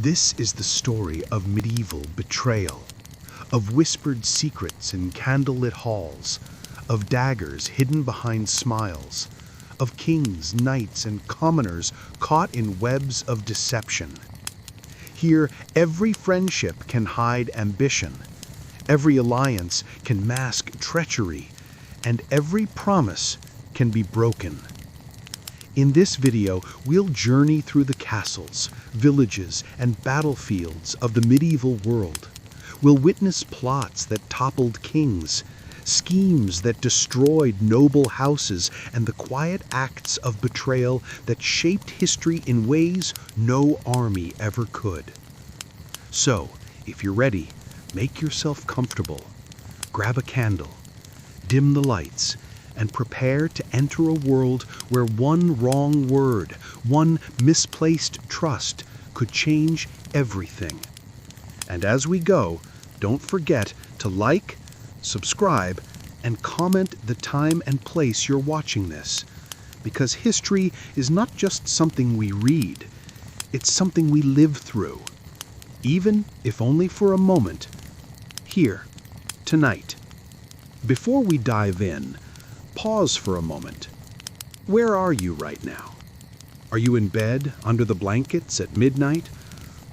This is the story of medieval betrayal, of whispered secrets in candlelit halls, of daggers hidden behind smiles, of kings, knights, and commoners caught in webs of deception. Here, every friendship can hide ambition, every alliance can mask treachery, and every promise can be broken. In this video, we'll journey through the castles, villages, and battlefields of the medieval world. We'll witness plots that toppled kings, schemes that destroyed noble houses, and the quiet acts of betrayal that shaped history in ways no army ever could. So, if you're ready, make yourself comfortable, grab a candle, dim the lights, and prepare to enter a world where one wrong word, one misplaced trust could change everything. And as we go, don't forget to like, subscribe, and comment the time and place you're watching this, because history is not just something we read, it's something we live through, even if only for a moment, here, tonight. Before we dive in, pause for a moment. Where are you right now? Are you in bed, under the blankets at midnight?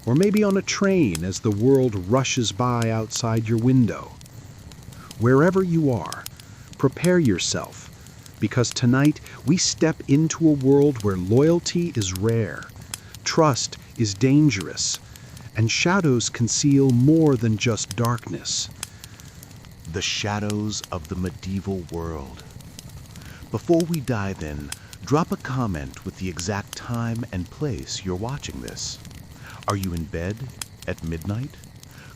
Or maybe on a train as the world rushes by outside your window? Wherever you are, prepare yourself, because tonight we step into a world where loyalty is rare, trust is dangerous, and shadows conceal more than just darkness. The shadows of the medieval world. Before we dive in, drop a comment with the exact time and place you're watching this. Are you in bed at midnight,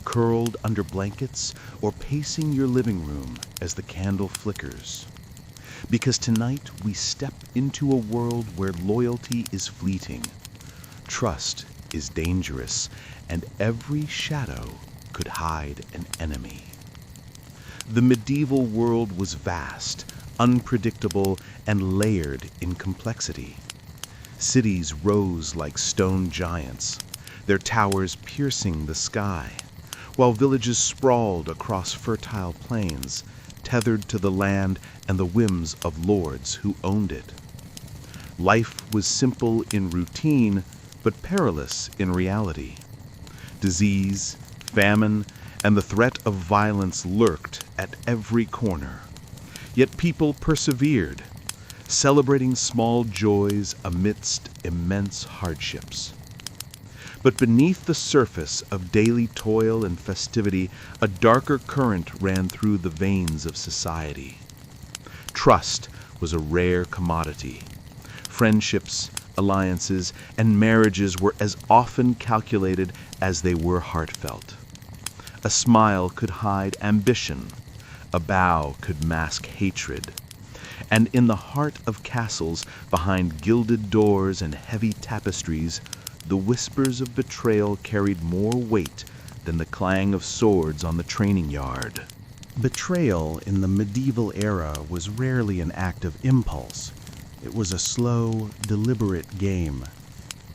curled under blankets, or pacing your living room as the candle flickers? Because tonight we step into a world where loyalty is fleeting, trust is dangerous, and every shadow could hide an enemy. The medieval world was vast, unpredictable, and layered in complexity. Cities rose like stone giants, their towers piercing the sky, while villages sprawled across fertile plains, tethered to the land and the whims of lords who owned it. Life was simple in routine, but perilous in reality. Disease, famine, and the threat of violence lurked at every corner. Yet people persevered, celebrating small joys amidst immense hardships. But beneath the surface of daily toil and festivity, a darker current ran through the veins of society. Trust was a rare commodity. Friendships, alliances, and marriages were as often calculated as they were heartfelt. A smile could hide ambition, a bow could mask hatred, and in the heart of castles, behind gilded doors and heavy tapestries, the whispers of betrayal carried more weight than the clang of swords on the training yard. Betrayal in the medieval era was rarely an act of impulse. It was a slow, deliberate game.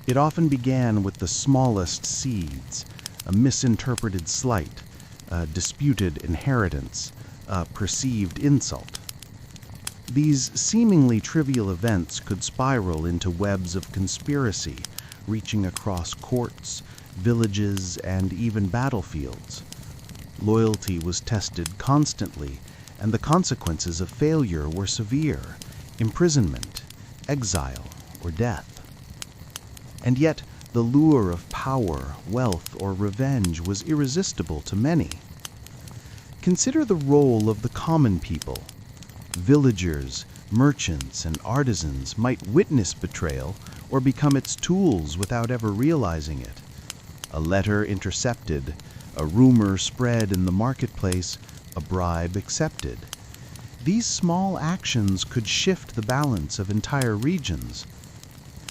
It often began with the smallest seeds, a misinterpreted slight, a disputed inheritance, a perceived insult. These seemingly trivial events could spiral into webs of conspiracy, reaching across courts, villages, and even battlefields. Loyalty was tested constantly, and the consequences of failure were severe: imprisonment, exile, or death. And yet, the lure of power, wealth, or revenge was irresistible to many. Consider the role of the common people. Villagers, merchants, and artisans might witness betrayal or become its tools without ever realizing it. A letter intercepted, a rumor spread in the marketplace, a bribe accepted. These small actions could shift the balance of entire regions.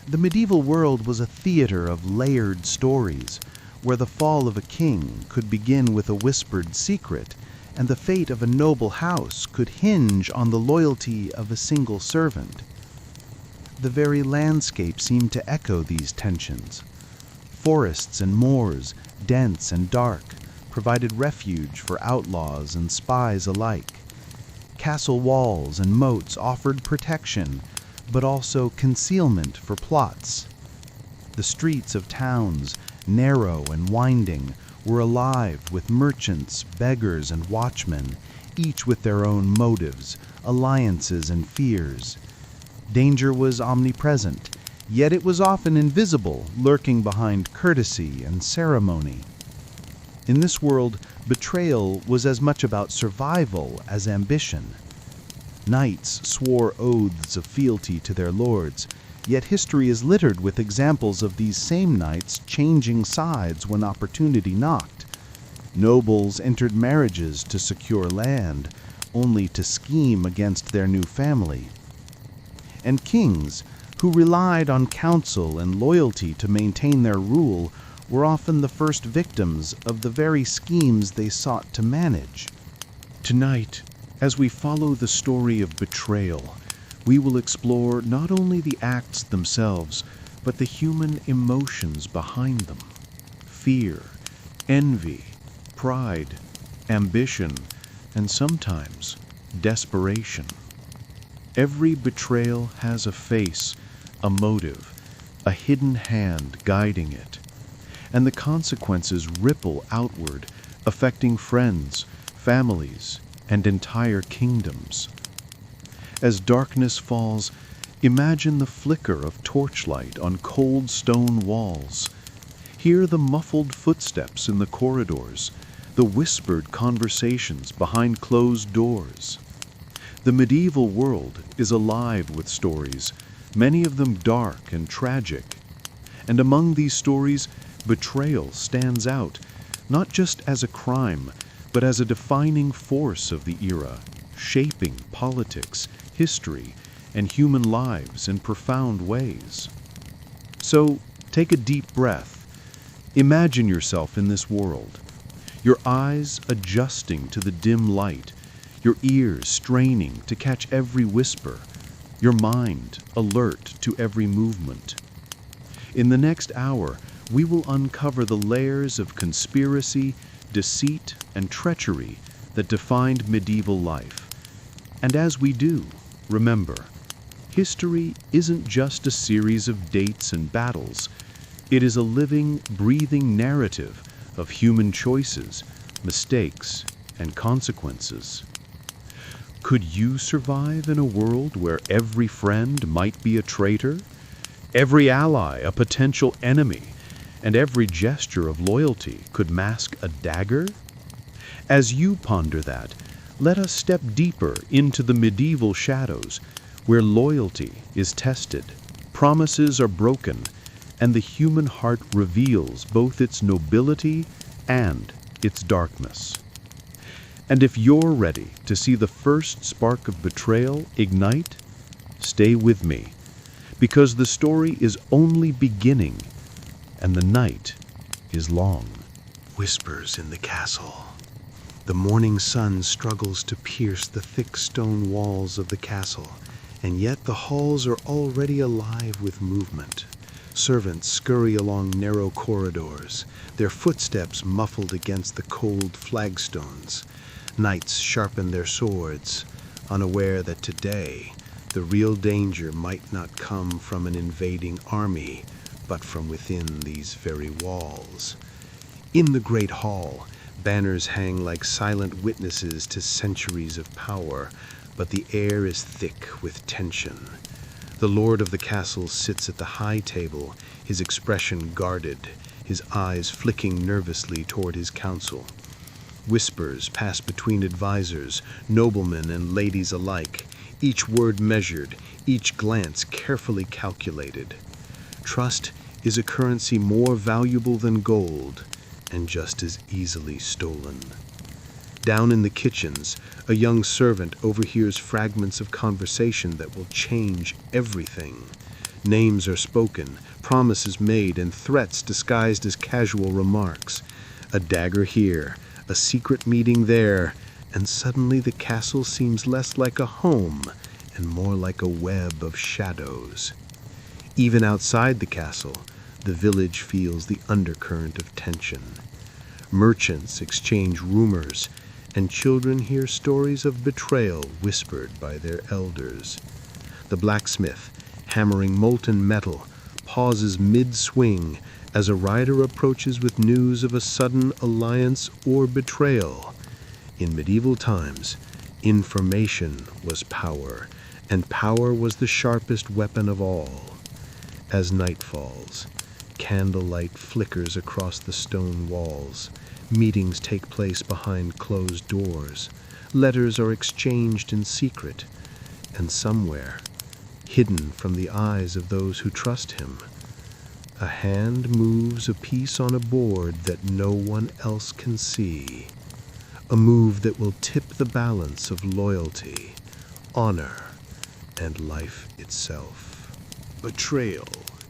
The medieval world was a theater of layered stories, where the fall of a king could begin with a whispered secret, and the fate of a noble house could hinge on the loyalty of a single servant. The very landscape seemed to echo these tensions. Forests and moors, dense and dark, provided refuge for outlaws and spies alike. Castle walls and moats offered protection, but also concealment for plots. The streets of towns, narrow and winding, were alive with merchants, beggars, and watchmen, each with their own motives, alliances, and fears. Danger was omnipresent, yet it was often invisible, lurking behind courtesy and ceremony. In this world, betrayal was as much about survival as ambition. Knights swore oaths of fealty to their lords, yet history is littered with examples of these same knights changing sides when opportunity knocked. Nobles entered marriages to secure land, only to scheme against their new family. And kings, who relied on counsel and loyalty to maintain their rule, were often the first victims of the very schemes they sought to manage. Tonight, as we follow the story of betrayal, we will explore not only the acts themselves, but the human emotions behind them. Fear, envy, pride, ambition, and sometimes desperation. Every betrayal has a face, a motive, a hidden hand guiding it. And the consequences ripple outward, affecting friends, families, and entire kingdoms. As darkness falls, imagine the flicker of torchlight on cold stone walls. Hear the muffled footsteps in the corridors, the whispered conversations behind closed doors. The medieval world is alive with stories, many of them dark and tragic. And among these stories, betrayal stands out, not just as a crime, but as a defining force of the era, shaping politics, history, and human lives in profound ways. So, take a deep breath. Imagine yourself in this world, your eyes adjusting to the dim light, your ears straining to catch every whisper, your mind alert to every movement. In the next hour, we will uncover the layers of conspiracy, deceit, and treachery that defined medieval life. And as we do, remember, history isn't just a series of dates and battles. It is a living, breathing narrative of human choices, mistakes, and consequences. Could you survive in a world where every friend might be a traitor, every ally a potential enemy, and every gesture of loyalty could mask a dagger? As you ponder that, let us step deeper into the medieval shadows, where loyalty is tested, promises are broken, and the human heart reveals both its nobility and its darkness. And if you're ready to see the first spark of betrayal ignite, stay with me, because the story is only beginning, and the night is long. Whispers in the castle. The morning sun struggles to pierce the thick stone walls of the castle, and yet the halls are already alive with movement. Servants scurry along narrow corridors, their footsteps muffled against the cold flagstones. Knights sharpen their swords, unaware that today the real danger might not come from an invading army, but from within these very walls. In the great hall, banners hang like silent witnesses to centuries of power, but the air is thick with tension. The lord of the castle sits at the high table, his expression guarded, his eyes flicking nervously toward his council. Whispers pass between advisors, noblemen and ladies alike, each word measured, each glance carefully calculated. Trust is a currency more valuable than gold, and just as easily stolen. Down in the kitchens, a young servant overhears fragments of conversation that will change everything. Names are spoken, promises made, and threats disguised as casual remarks. A dagger here, a secret meeting there, and suddenly the castle seems less like a home and more like a web of shadows. Even outside the castle, The village feels the undercurrent of tension. Merchants exchange rumors, and children hear stories of betrayal whispered by their elders. The blacksmith, hammering molten metal, pauses mid-swing as a rider approaches with news of a sudden alliance or betrayal. In medieval times, information was power, and power was the sharpest weapon of all. As night falls, candlelight flickers across the stone walls. Meetings take place behind closed doors. Letters are exchanged in secret, and somewhere, hidden from the eyes of those who trust him, a hand moves a piece on a board that no one else can see. A move that will tip the balance of loyalty, honor, and life itself. Betrayal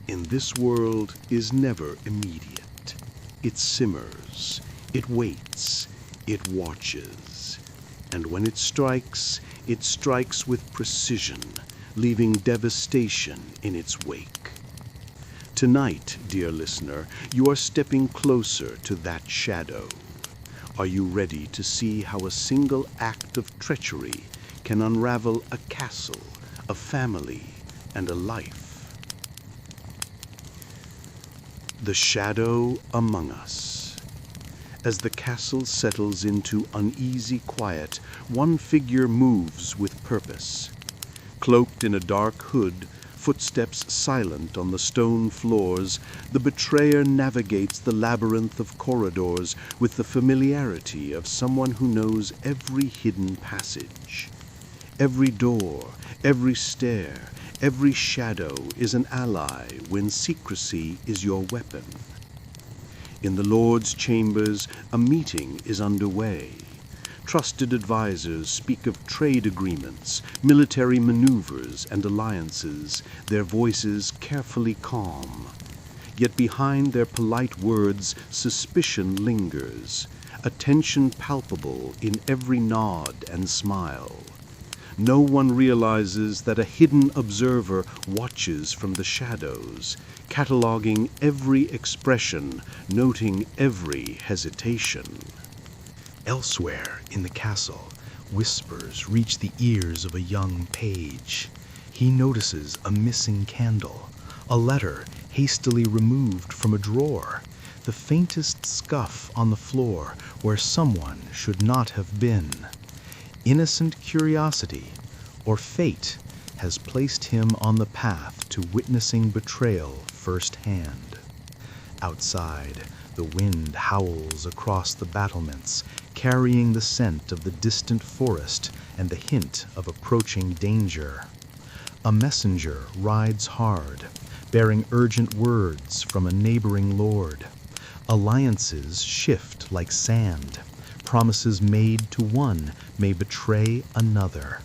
in this world is never immediate. It simmers, it waits, it watches. And when it strikes with precision, leaving devastation in its wake. Tonight, dear listener, you are stepping closer to that shadow. Are you ready to see how a single act of treachery can unravel a castle, a family, and a life? The shadow among us. As the castle settles into uneasy quiet, one figure moves with purpose. Cloaked in a dark hood, footsteps silent on the stone floors, the betrayer navigates the labyrinth of corridors with the familiarity of someone who knows every hidden passage. Every door, every stair, every shadow is an ally when secrecy is your weapon. In the Lord's chambers, a meeting is underway. Trusted advisors speak of trade agreements, military maneuvers, and alliances, their voices carefully calm. Yet behind their polite words, suspicion lingers, a tension palpable in every nod and smile. No one realizes that a hidden observer watches from the shadows, cataloging every expression, noting every hesitation. Elsewhere in the castle, whispers reach the ears of a young page. He notices a missing candle, a letter hastily removed from a drawer, the faintest scuff on the floor where someone should not have been. Innocent curiosity, or fate, has placed him on the path to witnessing betrayal firsthand. Outside, the wind howls across the battlements, carrying the scent of the distant forest and the hint of approaching danger. A messenger rides hard, bearing urgent words from a neighboring lord. Alliances shift like sand. Promises made to one may betray another.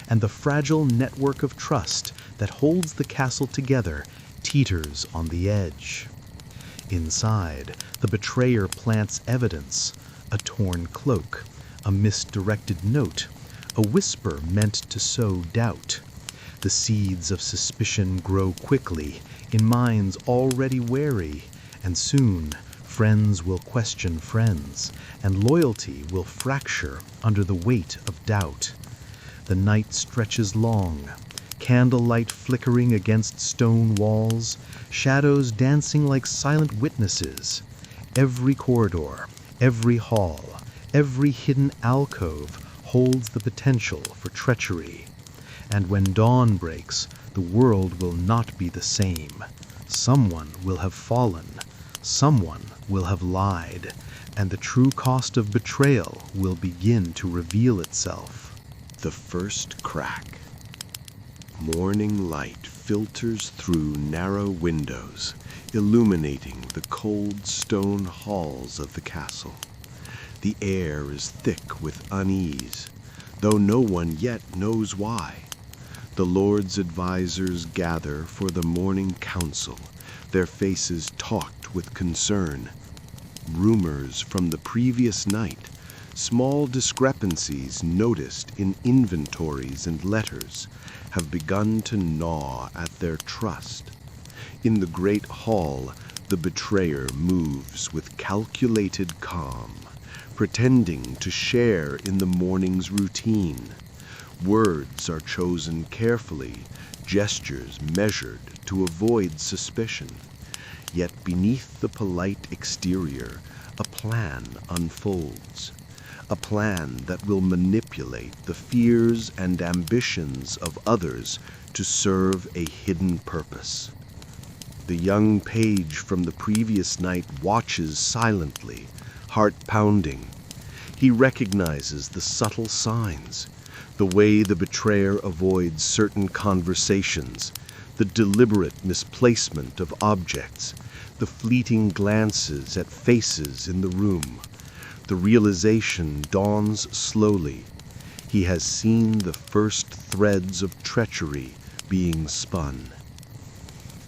And the fragile network of trust that holds the castle together teeters on the edge. Inside, the betrayer plants evidence, a torn cloak, a misdirected note, a whisper meant to sow doubt. The seeds of suspicion grow quickly in minds already wary, and soon friends will question friends, and loyalty will fracture under the weight of doubt. The night stretches long, candlelight flickering against stone walls, shadows dancing like silent witnesses. Every corridor, every hall, every hidden alcove holds the potential for treachery. And when dawn breaks, the world will not be the same. Someone will have fallen, someone will have lied, and the true cost of betrayal will begin to reveal itself. The first crack. Morning light filters through narrow windows, illuminating the cold stone halls of the castle. The air is thick with unease, though no one yet knows why. The Lord's advisors gather for the morning council, their faces taut with concern. Rumors from the previous night, small discrepancies noticed in inventories and letters, have begun to gnaw at their trust. In the great hall, The betrayer moves with calculated calm, pretending to share in the morning's routine. Words are chosen carefully, gestures measured to avoid suspicion. Yet beneath the polite exterior, a plan unfolds. A plan that will manipulate the fears and ambitions of others to serve a hidden purpose. The young page from the previous night watches silently, heart pounding. He recognizes the subtle signs, the way the betrayer avoids certain conversations, the deliberate misplacement of objects, the fleeting glances at faces in the room. The realization dawns slowly. He has seen the first threads of treachery being spun.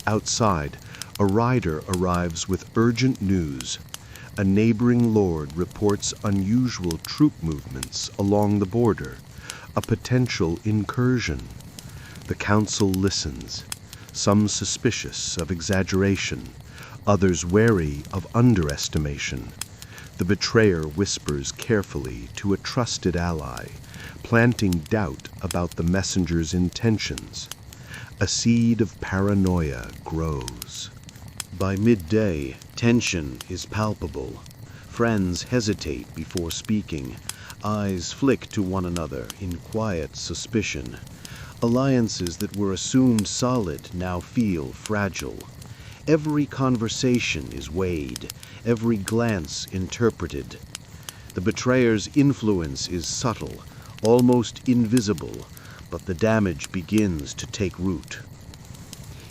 Outside, a rider arrives with urgent news. A neighboring lord reports unusual troop movements along the border, a potential incursion. The council listens, some suspicious of exaggeration, others wary of underestimation. The betrayer whispers carefully to a trusted ally, planting doubt about the messenger's intentions. A seed of paranoia grows. By midday, tension is palpable. Friends hesitate before speaking. Eyes flick to one another in quiet suspicion. Alliances that were assumed solid now feel fragile. Every conversation is weighed, every glance interpreted. The betrayer's influence is subtle, almost invisible, but the damage begins to take root.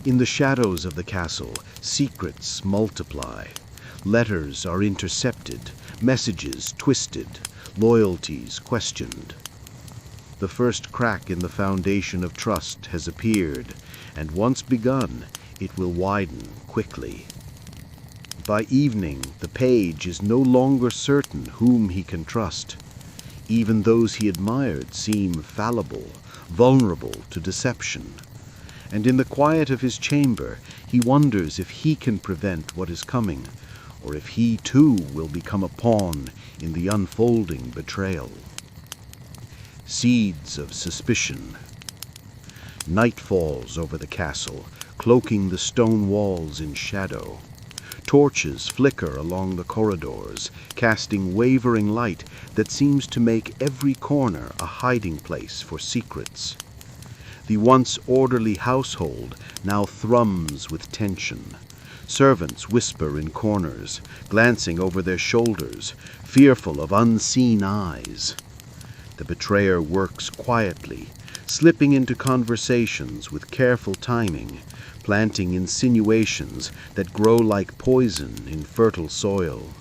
In the shadows of the castle, secrets multiply. Letters are intercepted, messages twisted, loyalties questioned. The first crack in the foundation of trust has appeared, and once begun, it will widen quickly. By evening, the page is no longer certain whom he can trust. Even those he admired seem fallible, vulnerable to deception. And in the quiet of his chamber, he wonders if he can prevent what is coming, or if he too will become a pawn in the unfolding betrayal. Seeds of suspicion. Night falls over the castle, cloaking the stone walls in shadow. Torches flicker along the corridors, casting wavering light that seems to make every corner a hiding place for secrets. The once orderly household now thrums with tension. Servants whisper in corners, glancing over their shoulders, fearful of unseen eyes. The betrayer works quietly, slipping into conversations with careful timing, planting insinuations that grow like poison in fertile soil.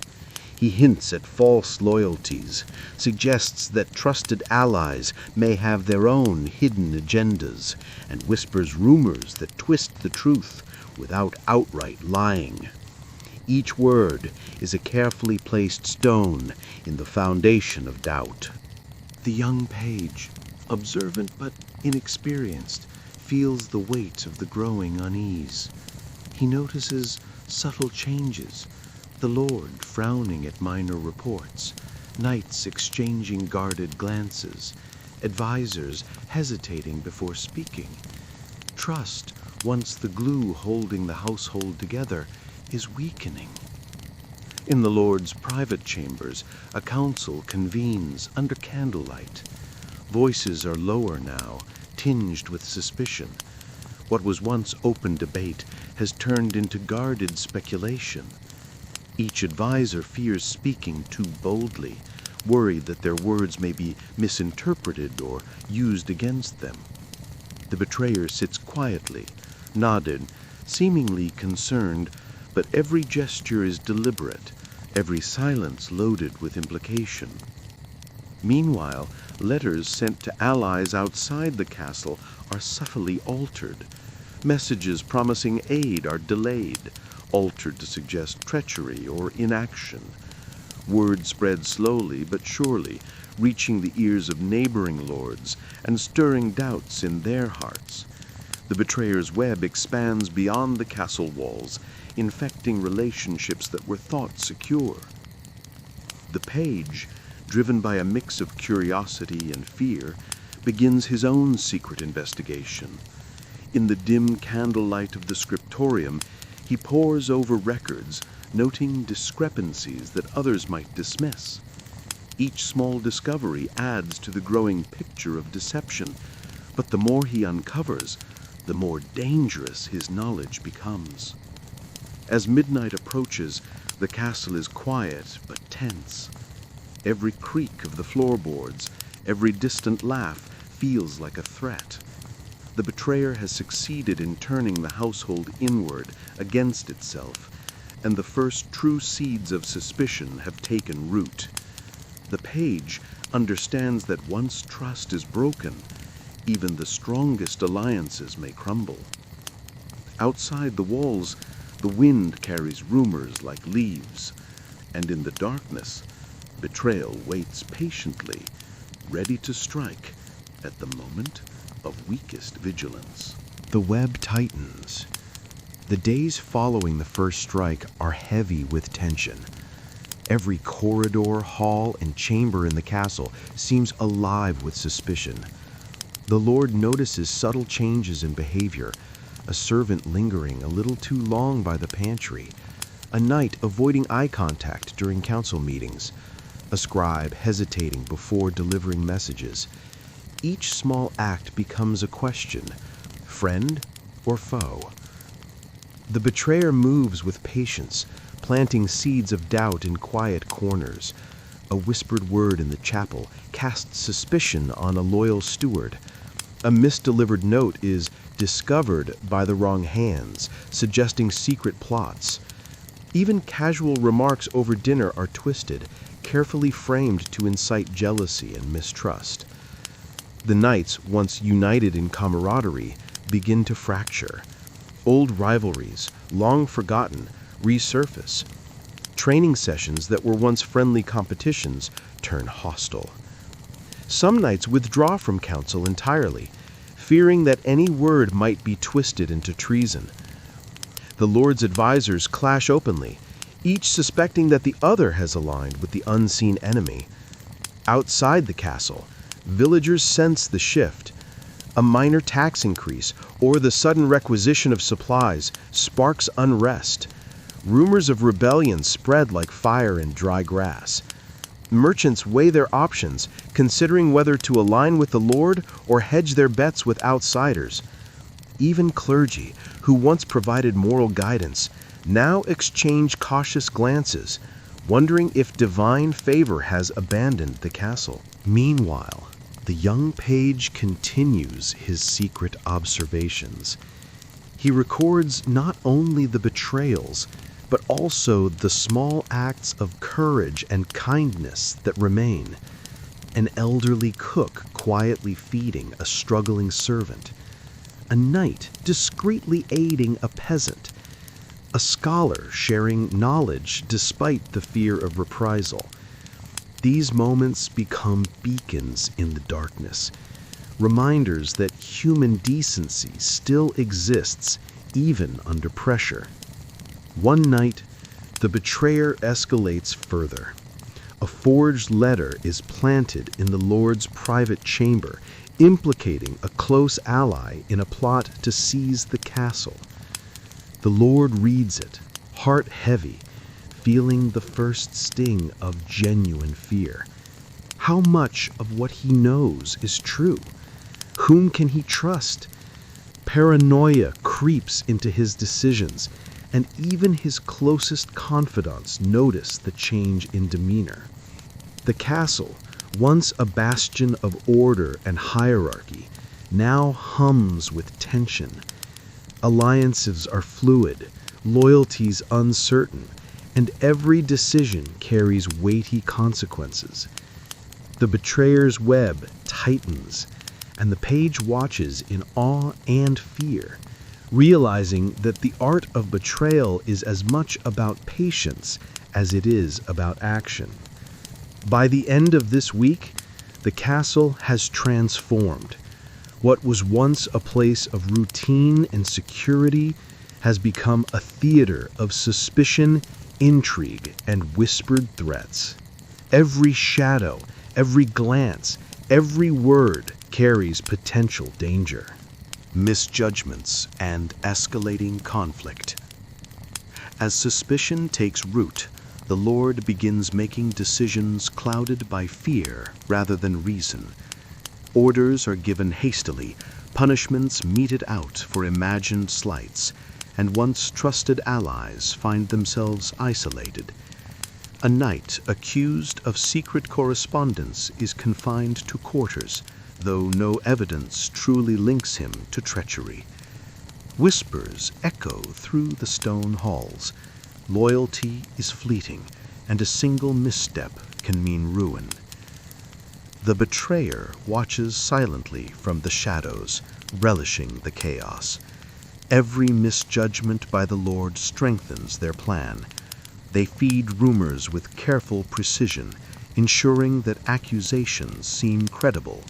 He hints at false loyalties, suggests that trusted allies may have their own hidden agendas, and whispers rumors that twist the truth without outright lying. Each word is a carefully placed stone in the foundation of doubt. The young page, observant but inexperienced, feels the weight of the growing unease. He notices subtle changes, the lord frowning at minor reports, knights exchanging guarded glances, advisors hesitating before speaking. Trust, once the glue holding the household together, is weakening. In the lord's private chambers, a council convenes under candlelight. Voices are lower now, tinged with suspicion. What was once open debate has turned into guarded speculation. Each advisor fears speaking too boldly, worried that their words may be misinterpreted or used against them. The betrayer sits quietly, nodded, seemingly concerned, but every gesture is deliberate, every silence loaded with implication. Meanwhile, letters sent to allies outside the castle are subtly altered. Messages promising aid are delayed, altered to suggest treachery or inaction. Word spread slowly but surely, reaching the ears of neighboring lords and stirring doubts in their hearts. The betrayer's web expands beyond the castle walls, infecting relationships that were thought secure. The page, driven by a mix of curiosity and fear, begins his own secret investigation. In the dim candlelight of the scriptorium, he pores over records, noting discrepancies that others might dismiss. Each small discovery adds to the growing picture of deception, but the more he uncovers, the more dangerous his knowledge becomes. As midnight approaches, the castle is quiet but tense. Every creak of the floorboards, every distant laugh feels like a threat. The betrayer has succeeded in turning the household inward against itself, and the first true seeds of suspicion have taken root. The page understands that once trust is broken, even the strongest alliances may crumble. Outside the walls, the wind carries rumors like leaves, and in the darkness, betrayal waits patiently, ready to strike at the moment of weakest vigilance. The web tightens. The days following the first strike are heavy with tension. Every corridor, hall, and chamber in the castle seems alive with suspicion. The Lord notices subtle changes in behavior, a servant lingering a little too long by the pantry, a knight avoiding eye contact during council meetings, a scribe hesitating before delivering messages. Each small act becomes a question, friend or foe. The betrayer moves with patience, planting seeds of doubt in quiet corners. A whispered word in the chapel casts suspicion on a loyal steward. A misdelivered note is discovered by the wrong hands, suggesting secret plots. Even casual remarks over dinner are twisted, carefully framed to incite jealousy and mistrust. The knights, once united in camaraderie, begin to fracture. Old rivalries, long forgotten, resurface. Training sessions that were once friendly competitions turn hostile. Some knights withdraw from council entirely, fearing that any word might be twisted into treason. The Lord's advisors clash openly, each suspecting that the other has aligned with the unseen enemy. Outside the castle, villagers sense the shift. A minor tax increase or the sudden requisition of supplies sparks unrest. Rumors of rebellion spread like fire in dry grass. Merchants weigh their options, considering whether to align with the Lord or hedge their bets with outsiders. Even clergy, who once provided moral guidance, now exchange cautious glances, wondering if divine favor has abandoned the castle. Meanwhile, the young page continues his secret observations. He records not only the betrayals, but also the small acts of courage and kindness that remain. An elderly cook quietly feeding a struggling servant, a knight discreetly aiding a peasant, a scholar sharing knowledge despite the fear of reprisal. These moments become beacons in the darkness, reminders that human decency still exists even under pressure. One night, the betrayer escalates further. A forged letter is planted in the Lord's private chamber, implicating a close ally in a plot to seize the castle. The Lord reads it, heart heavy, feeling the first sting of genuine fear. How much of what he knows is true? Whom can he trust? Paranoia creeps into his decisions, and even his closest confidants notice the change in demeanor. The castle, once a bastion of order and hierarchy, now hums with tension. Alliances are fluid, loyalties uncertain, and every decision carries weighty consequences. The betrayer's web tightens, and the page watches in awe and fear, realizing that the art of betrayal is as much about patience as it is about action. By the end of this week, the castle has transformed. What was once a place of routine and security has become a theater of suspicion, intrigue, and whispered threats. Every shadow, every glance, every word carries potential danger. Misjudgments and escalating conflict. As suspicion takes root, the Lord begins making decisions clouded by fear rather than reason. Orders are given hastily, punishments meted out for imagined slights, and once trusted allies find themselves isolated. A knight accused of secret correspondence is confined to quarters, though no evidence truly links him to treachery. Whispers echo through the stone halls. Loyalty is fleeting, and a single misstep can mean ruin. The betrayer watches silently from the shadows, relishing the chaos. Every misjudgment by the Lord strengthens their plan. They feed rumors with careful precision, ensuring that accusations seem credible.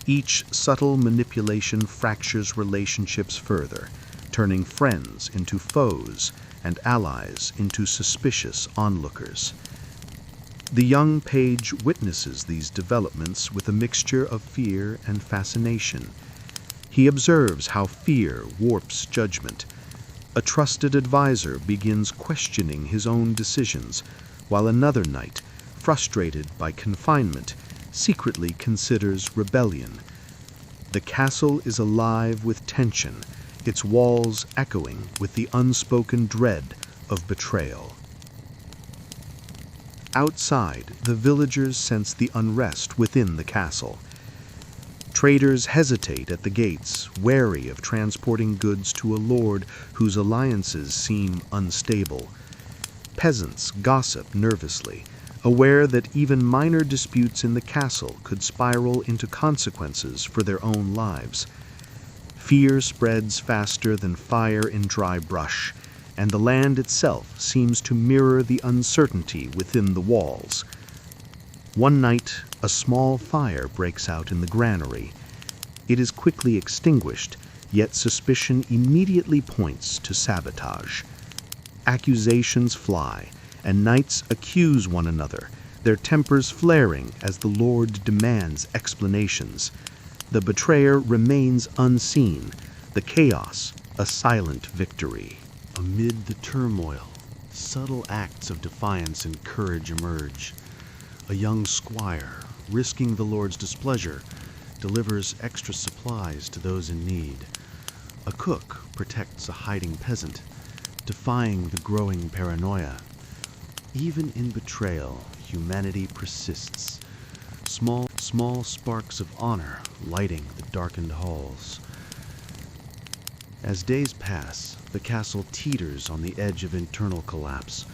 Each subtle manipulation fractures relationships further, turning friends into foes and allies into suspicious onlookers. The young page witnesses these developments with a mixture of fear and fascination. He observes how fear warps judgment. A trusted advisor begins questioning his own decisions, while another knight, frustrated by confinement, secretly considers rebellion. The castle is alive with tension, its walls echoing with the unspoken dread of betrayal. Outside, the villagers sense the unrest within the castle. Traders hesitate at the gates, wary of transporting goods to a lord whose alliances seem unstable. Peasants gossip nervously, aware that even minor disputes in the castle could spiral into consequences for their own lives. Fear spreads faster than fire in dry brush, and the land itself seems to mirror the uncertainty within the walls. One night, a small fire breaks out in the granary. It is quickly extinguished, yet suspicion immediately points to sabotage. Accusations fly, and knights accuse one another, their tempers flaring as the Lord demands explanations. The betrayer remains unseen, the chaos a silent victory. Amid the turmoil, subtle acts of defiance and courage emerge. A young squire, risking the Lord's displeasure, delivers extra supplies to those in need. A cook protects a hiding peasant, defying the growing paranoia. Even in betrayal, humanity persists, small sparks of honor lighting the darkened halls. As days pass, the castle teeters on the edge of internal collapse.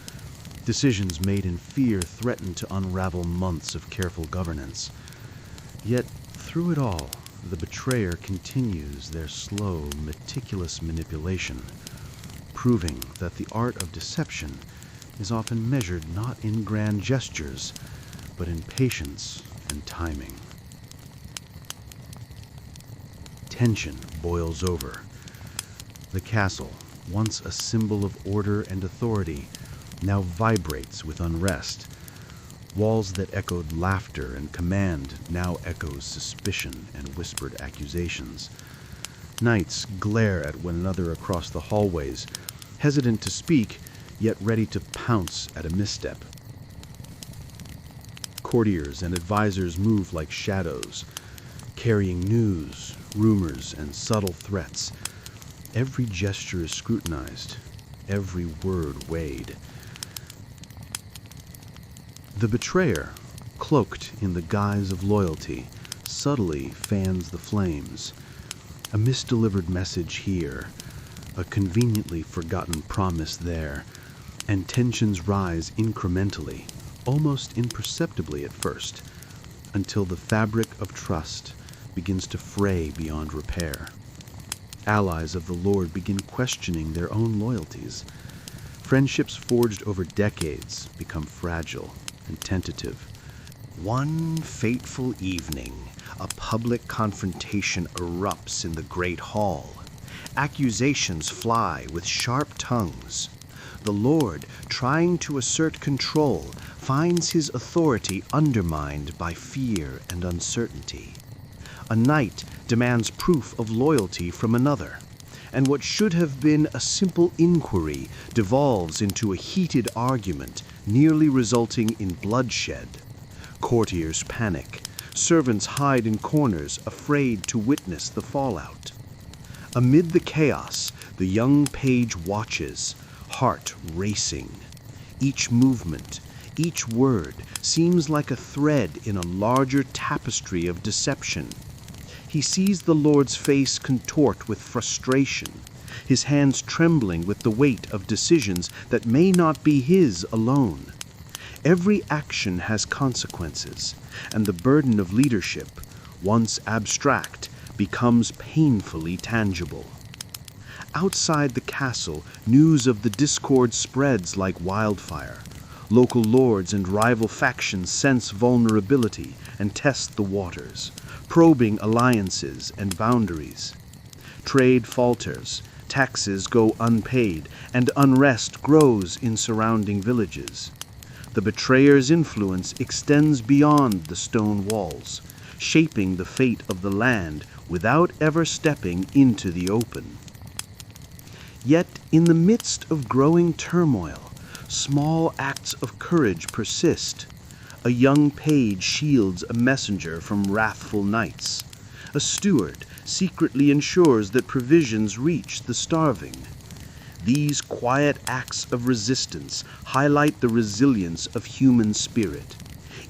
Decisions made in fear threaten to unravel months of careful governance. Yet, through it all, the betrayer continues their slow, meticulous manipulation, proving that the art of deception is often measured not in grand gestures, but in patience and timing. Tension boils over. The castle, once a symbol of order and authority, now vibrates with unrest. Walls that echoed laughter and command now echoes suspicion and whispered accusations. Knights glare at one another across the hallways, hesitant to speak, yet ready to pounce at a misstep. Courtiers and advisors move like shadows, carrying news, rumors, and subtle threats. Every gesture is scrutinized, every word weighed. The betrayer, cloaked in the guise of loyalty, subtly fans the flames. A misdelivered message here, a conveniently forgotten promise there, and tensions rise incrementally, almost imperceptibly at first, until the fabric of trust begins to fray beyond repair. Allies of the Lord begin questioning their own loyalties. Friendships forged over decades become fragile and tentative. One fateful evening, a public confrontation erupts in the Great Hall. Accusations fly with sharp tongues. The Lord, trying to assert control, finds his authority undermined by fear and uncertainty. A knight demands proof of loyalty from another, and what should have been a simple inquiry devolves into a heated argument, nearly resulting in bloodshed. Courtiers panic. Servants hide in corners, afraid to witness the fallout. Amid the chaos, the young page watches, heart racing. Each movement, each word seems like a thread in a larger tapestry of deception. He sees the Lord's face contort with frustration, his hands trembling with the weight of decisions that may not be his alone. Every action has consequences, and the burden of leadership, once abstract, becomes painfully tangible. Outside the castle, news of the discord spreads like wildfire. Local lords and rival factions sense vulnerability and test the waters, probing alliances and boundaries. Trade falters, taxes go unpaid, and unrest grows in surrounding villages. The betrayer's influence extends beyond the stone walls, shaping the fate of the land without ever stepping into the open. Yet, in the midst of growing turmoil, small acts of courage persist. A young page shields a messenger from wrathful knights. A steward secretly ensures that provisions reach the starving. These quiet acts of resistance highlight the resilience of human spirit,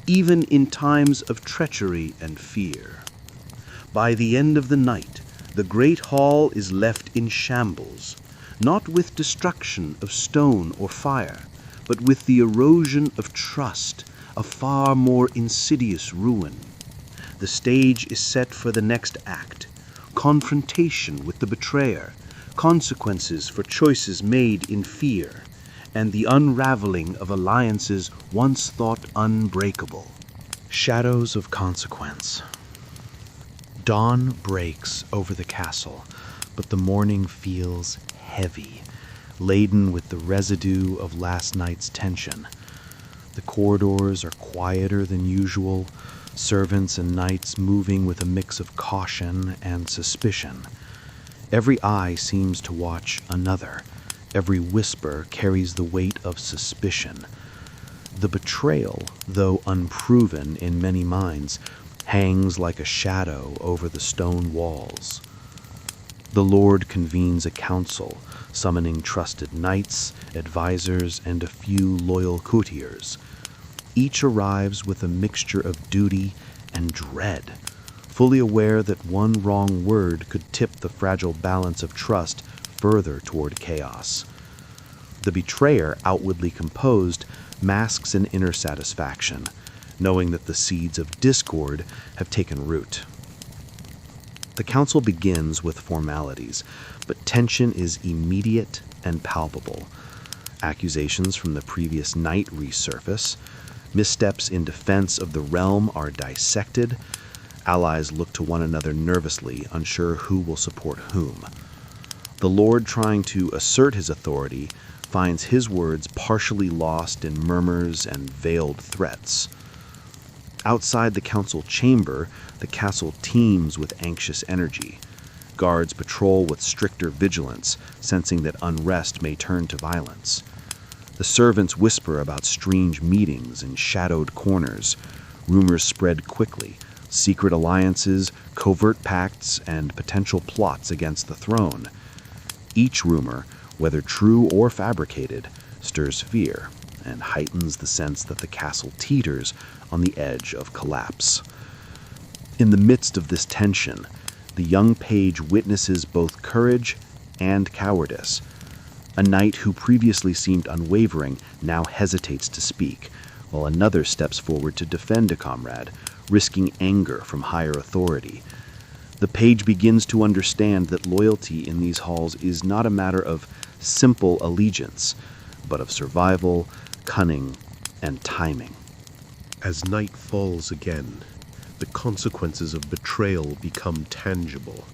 even in times of treachery and fear. By the end of the night, the great hall is left in shambles, not with destruction of stone or fire, but with the erosion of trust, a far more insidious ruin. The stage is set for the next act, confrontation with the betrayer, consequences for choices made in fear, and the unraveling of alliances once thought unbreakable. Shadows of consequence. Dawn breaks over the castle, but the morning feels heavy, laden with the residue of last night's tension. The corridors are quieter than usual, servants and knights moving with a mix of caution and suspicion. Every eye seems to watch another. Every whisper carries the weight of suspicion. The betrayal, though unproven in many minds, hangs like a shadow over the stone walls. The Lord convenes a council, summoning trusted knights, advisors, and a few loyal courtiers. Each arrives with a mixture of duty and dread, fully aware that one wrong word could tip the fragile balance of trust further toward chaos. The betrayer, outwardly composed, masks an inner satisfaction, knowing that the seeds of discord have taken root. The council begins with formalities, but tension is immediate and palpable. Accusations from the previous night resurface. Missteps in defense of the realm are dissected. Allies look to one another nervously, unsure who will support whom. The Lord, trying to assert his authority, finds his words partially lost in murmurs and veiled threats. Outside the council chamber, the castle teems with anxious energy. Guards patrol with stricter vigilance, sensing that unrest may turn to violence. The servants whisper about strange meetings in shadowed corners. Rumors spread quickly. Secret alliances, covert pacts, and potential plots against the throne. Each rumor, whether true or fabricated, stirs fear and heightens the sense that the castle teeters on the edge of collapse. In the midst of this tension, the young page witnesses both courage and cowardice. A knight who previously seemed unwavering now hesitates to speak, while another steps forward to defend a comrade, risking anger from higher authority. The page begins to understand that loyalty in these halls is not a matter of simple allegiance, but of survival, cunning, and timing. As night falls again, the consequences of betrayal become tangible.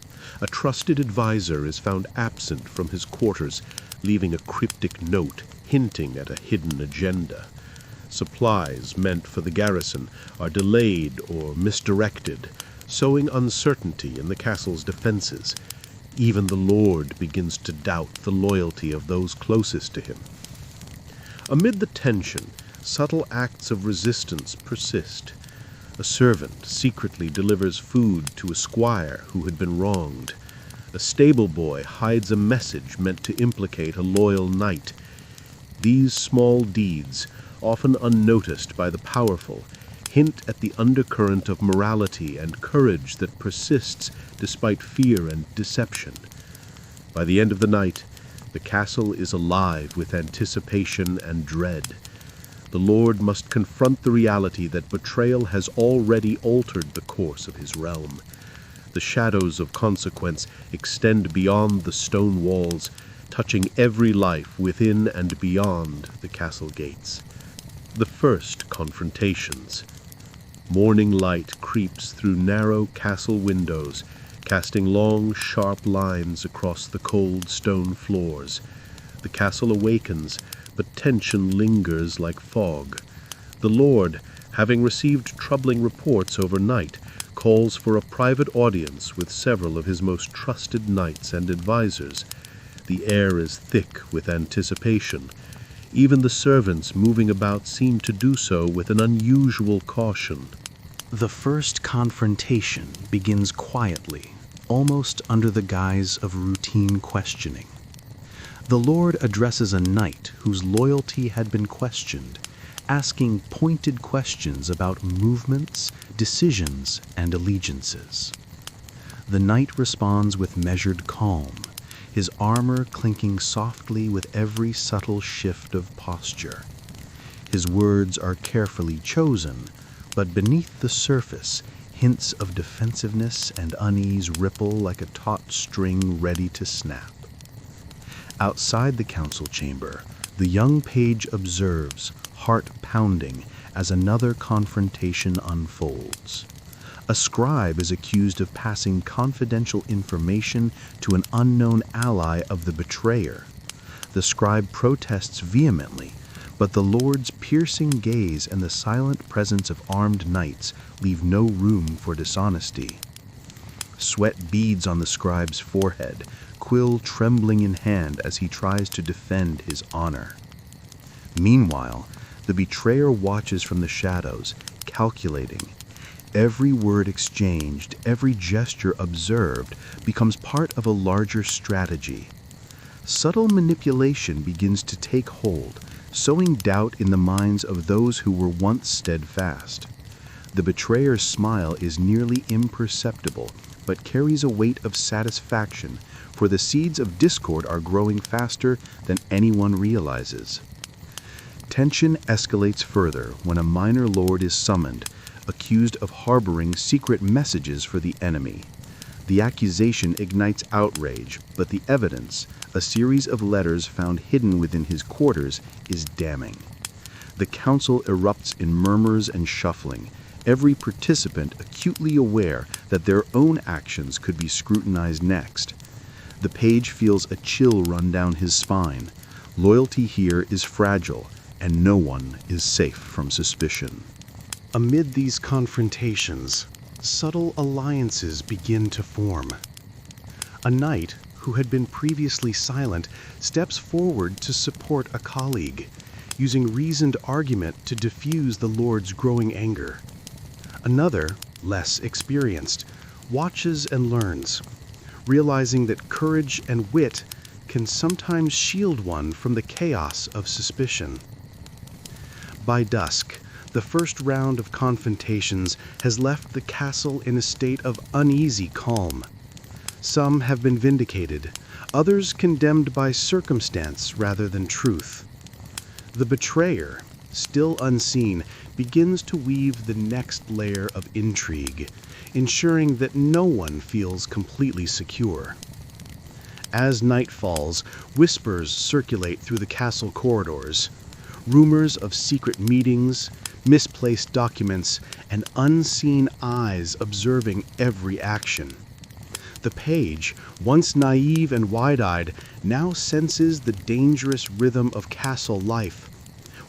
A trusted advisor is found absent from his quarters, leaving a cryptic note hinting at a hidden agenda. Supplies meant for the garrison are delayed or misdirected, sowing uncertainty in the castle's defenses. Even the Lord begins to doubt the loyalty of those closest to him. Amid the tension, subtle acts of resistance persist. A servant secretly delivers food to a squire who had been wronged. A stable boy hides a message meant to implicate a loyal knight. These small deeds, often unnoticed by the powerful, hint at the undercurrent of morality and courage that persists despite fear and deception. By the end of the night, the castle is alive with anticipation and dread. The Lord must confront the reality that betrayal has already altered the course of his realm. The shadows of consequence extend beyond the stone walls, touching every life within and beyond the castle gates. The first confrontations. Morning light creeps through narrow castle windows, casting long, sharp lines across the cold stone floors. The castle awakens, but tension lingers like fog. The Lord, having received troubling reports overnight, calls for a private audience with several of his most trusted knights and advisors. The air is thick with anticipation. Even the servants moving about seem to do so with an unusual caution. The first confrontation begins quietly, almost under the guise of routine questioning. The Lord addresses a knight whose loyalty had been questioned, asking pointed questions about movements, decisions, and allegiances. The knight responds with measured calm, his armor clinking softly with every subtle shift of posture. His words are carefully chosen, but beneath the surface, hints of defensiveness and unease ripple like a taut string ready to snap. Outside the council chamber, the young page observes, heart pounding, as another confrontation unfolds. A scribe is accused of passing confidential information to an unknown ally of the betrayer. The scribe protests vehemently, but the Lord's piercing gaze and the silent presence of armed knights leave no room for dishonesty. Sweat beads on the scribe's forehead, quill trembling in hand as he tries to defend his honor. Meanwhile, the betrayer watches from the shadows, calculating. Every word exchanged, every gesture observed, becomes part of a larger strategy. Subtle manipulation begins to take hold, sowing doubt in the minds of those who were once steadfast. The betrayer's smile is nearly imperceptible, but carries a weight of satisfaction, for the seeds of discord are growing faster than anyone realizes. Tension escalates further when a minor lord is summoned, accused of harboring secret messages for the enemy. The accusation ignites outrage, but the evidence, a series of letters found hidden within his quarters, is damning. The council erupts in murmurs and shuffling, every participant acutely aware that their own actions could be scrutinized next. The page feels a chill run down his spine. Loyalty here is fragile, and no one is safe from suspicion. Amid these confrontations, subtle alliances begin to form. A knight who had been previously silent steps forward to support a colleague, using reasoned argument to diffuse the Lord's growing anger. Another, less experienced, watches and learns, realizing that courage and wit can sometimes shield one from the chaos of suspicion. By dusk, the first round of confrontations has left the castle in a state of uneasy calm. Some have been vindicated, others condemned by circumstance rather than truth. The betrayer, still unseen, begins to weave the next layer of intrigue, ensuring that no one feels completely secure. As night falls, whispers circulate through the castle corridors. Rumors of secret meetings, misplaced documents, and unseen eyes observing every action. The page, once naive and wide-eyed, now senses the dangerous rhythm of castle life,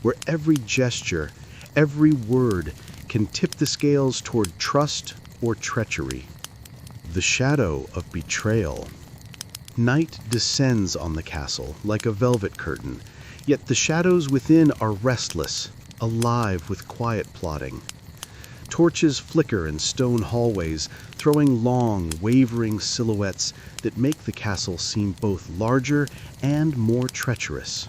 where every gesture, every word can tip the scales toward trust or treachery. The shadow of betrayal. Night descends on the castle like a velvet curtain, yet the shadows within are restless, alive with quiet plotting. Torches flicker in stone hallways, throwing long, wavering silhouettes that make the castle seem both larger and more treacherous.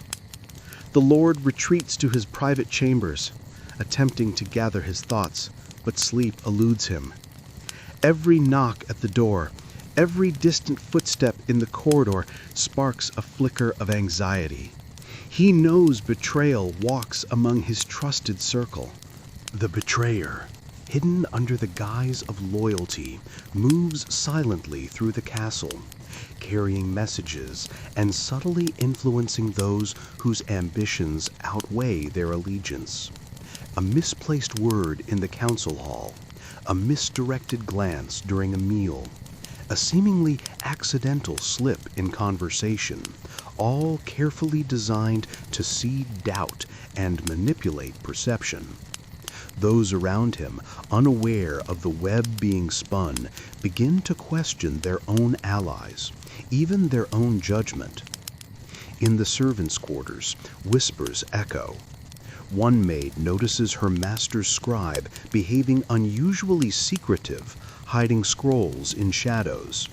The Lord retreats to his private chambers, attempting to gather his thoughts, but sleep eludes him. Every knock at the door, every distant footstep in the corridor sparks a flicker of anxiety. He knows betrayal walks among his trusted circle. The betrayer, hidden under the guise of loyalty, moves silently through the castle, carrying messages and subtly influencing those whose ambitions outweigh their allegiance. A misplaced word in the council hall, a misdirected glance during a meal, a seemingly accidental slip in conversation, all carefully designed to seed doubt and manipulate perception. Those around him, unaware of the web being spun, begin to question their own allies, even their own judgment. In the servants' quarters, whispers echo. One maid notices her master's scribe behaving unusually secretive, hiding scrolls in shadows.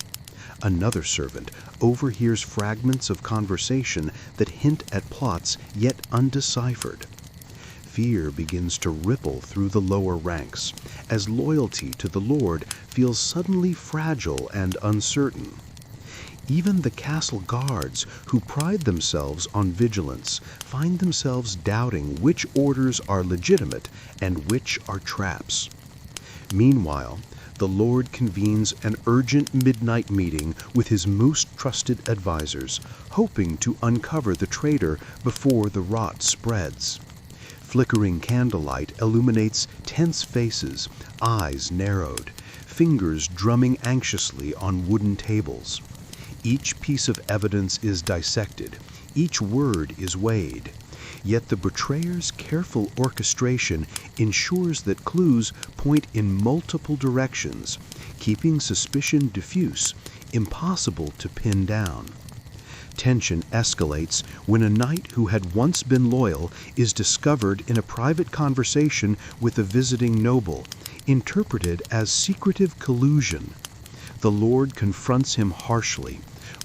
Another servant overhears fragments of conversation that hint at plots yet undeciphered. Fear begins to ripple through the lower ranks, as loyalty to the Lord feels suddenly fragile and uncertain. Even the castle guards, who pride themselves on vigilance, find themselves doubting which orders are legitimate and which are traps. Meanwhile, the Lord convenes an urgent midnight meeting with his most trusted advisors, hoping to uncover the traitor before the rot spreads. Flickering candlelight illuminates tense faces, eyes narrowed, fingers drumming anxiously on wooden tables. Each piece of evidence is dissected, each word is weighed. Yet the betrayer's careful orchestration ensures that clues point in multiple directions, keeping suspicion diffuse, impossible to pin down. Tension escalates when a knight who had once been loyal is discovered in a private conversation with a visiting noble, interpreted as secretive collusion. The Lord confronts him harshly,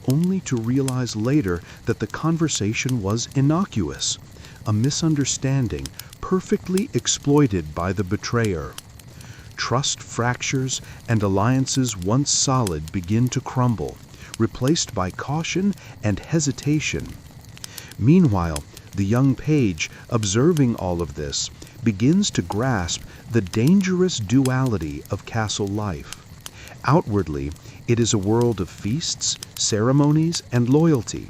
only to realize later that the conversation was innocuous, a misunderstanding perfectly exploited by the betrayer. Trust fractures and alliances once solid begin to crumble, replaced by caution and hesitation. Meanwhile, the young page, observing all of this, begins to grasp the dangerous duality of castle life. Outwardly, it is a world of feasts, ceremonies, and loyalty.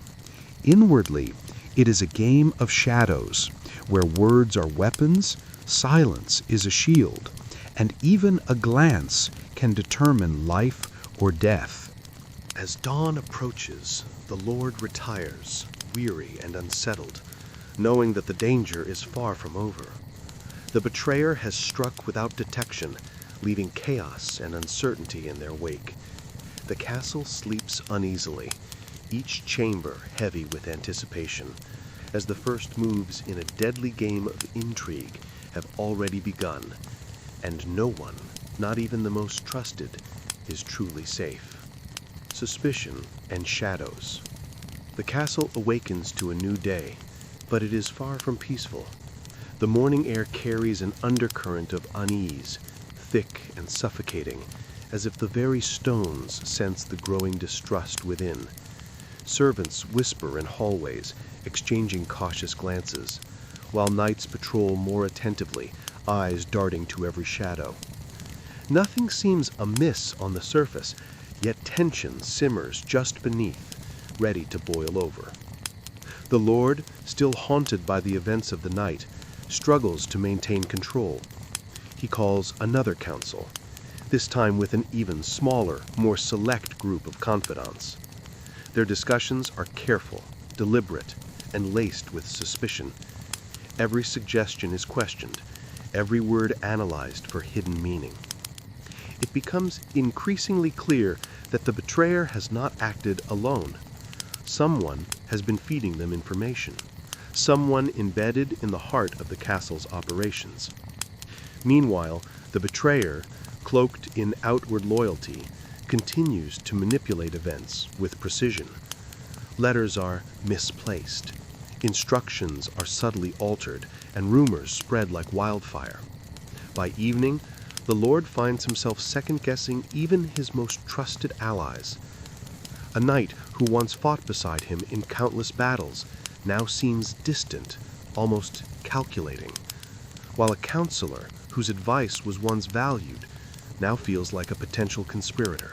Inwardly, it is a game of shadows, where words are weapons, silence is a shield, and even a glance can determine life or death. As dawn approaches, the Lord retires, weary and unsettled, knowing that the danger is far from over. The betrayer has struck without detection, leaving chaos and uncertainty in their wake. The castle sleeps uneasily, each chamber heavy with anticipation, as the first moves in a deadly game of intrigue have already begun, and no one, not even the most trusted, is truly safe. Suspicion and shadows. The castle awakens to a new day, but it is far from peaceful. The morning air carries an undercurrent of unease, thick and suffocating, as if the very stones sense the growing distrust within. Servants whisper in hallways, exchanging cautious glances, while knights patrol more attentively, eyes darting to every shadow. Nothing seems amiss on the surface, yet tension simmers just beneath, ready to boil over. The Lord, still haunted by the events of the night, struggles to maintain control. He calls another council, this time with an even smaller, more select group of confidants. Their discussions are careful, deliberate, and laced with suspicion. Every suggestion is questioned, every word analyzed for hidden meaning. It becomes increasingly clear that the betrayer has not acted alone. Someone has been feeding them information, someone embedded in the heart of the castle's operations. Meanwhile, the betrayer, cloaked in outward loyalty, continues to manipulate events with precision. Letters are misplaced, instructions are subtly altered, and rumors spread like wildfire. By evening, the Lord finds himself second-guessing even his most trusted allies. A knight who once fought beside him in countless battles now seems distant, almost calculating, while a counselor whose advice was once valued now feels like a potential conspirator.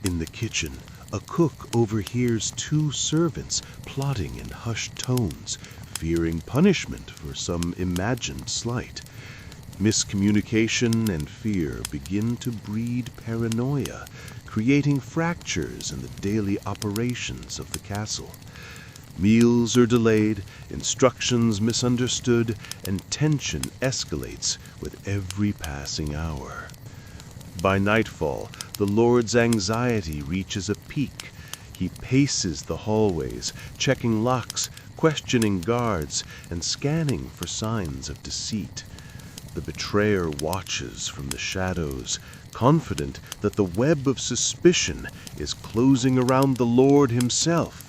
In the kitchen, a cook overhears two servants plotting in hushed tones, fearing punishment for some imagined slight. Miscommunication and fear begin to breed paranoia, creating fractures in the daily operations of the castle. Meals are delayed, instructions misunderstood, and tension escalates with every passing hour. By nightfall, the Lord's anxiety reaches a peak. He paces the hallways, checking locks, questioning guards, and scanning for signs of deceit. The betrayer watches from the shadows, confident that the web of suspicion is closing around the Lord himself.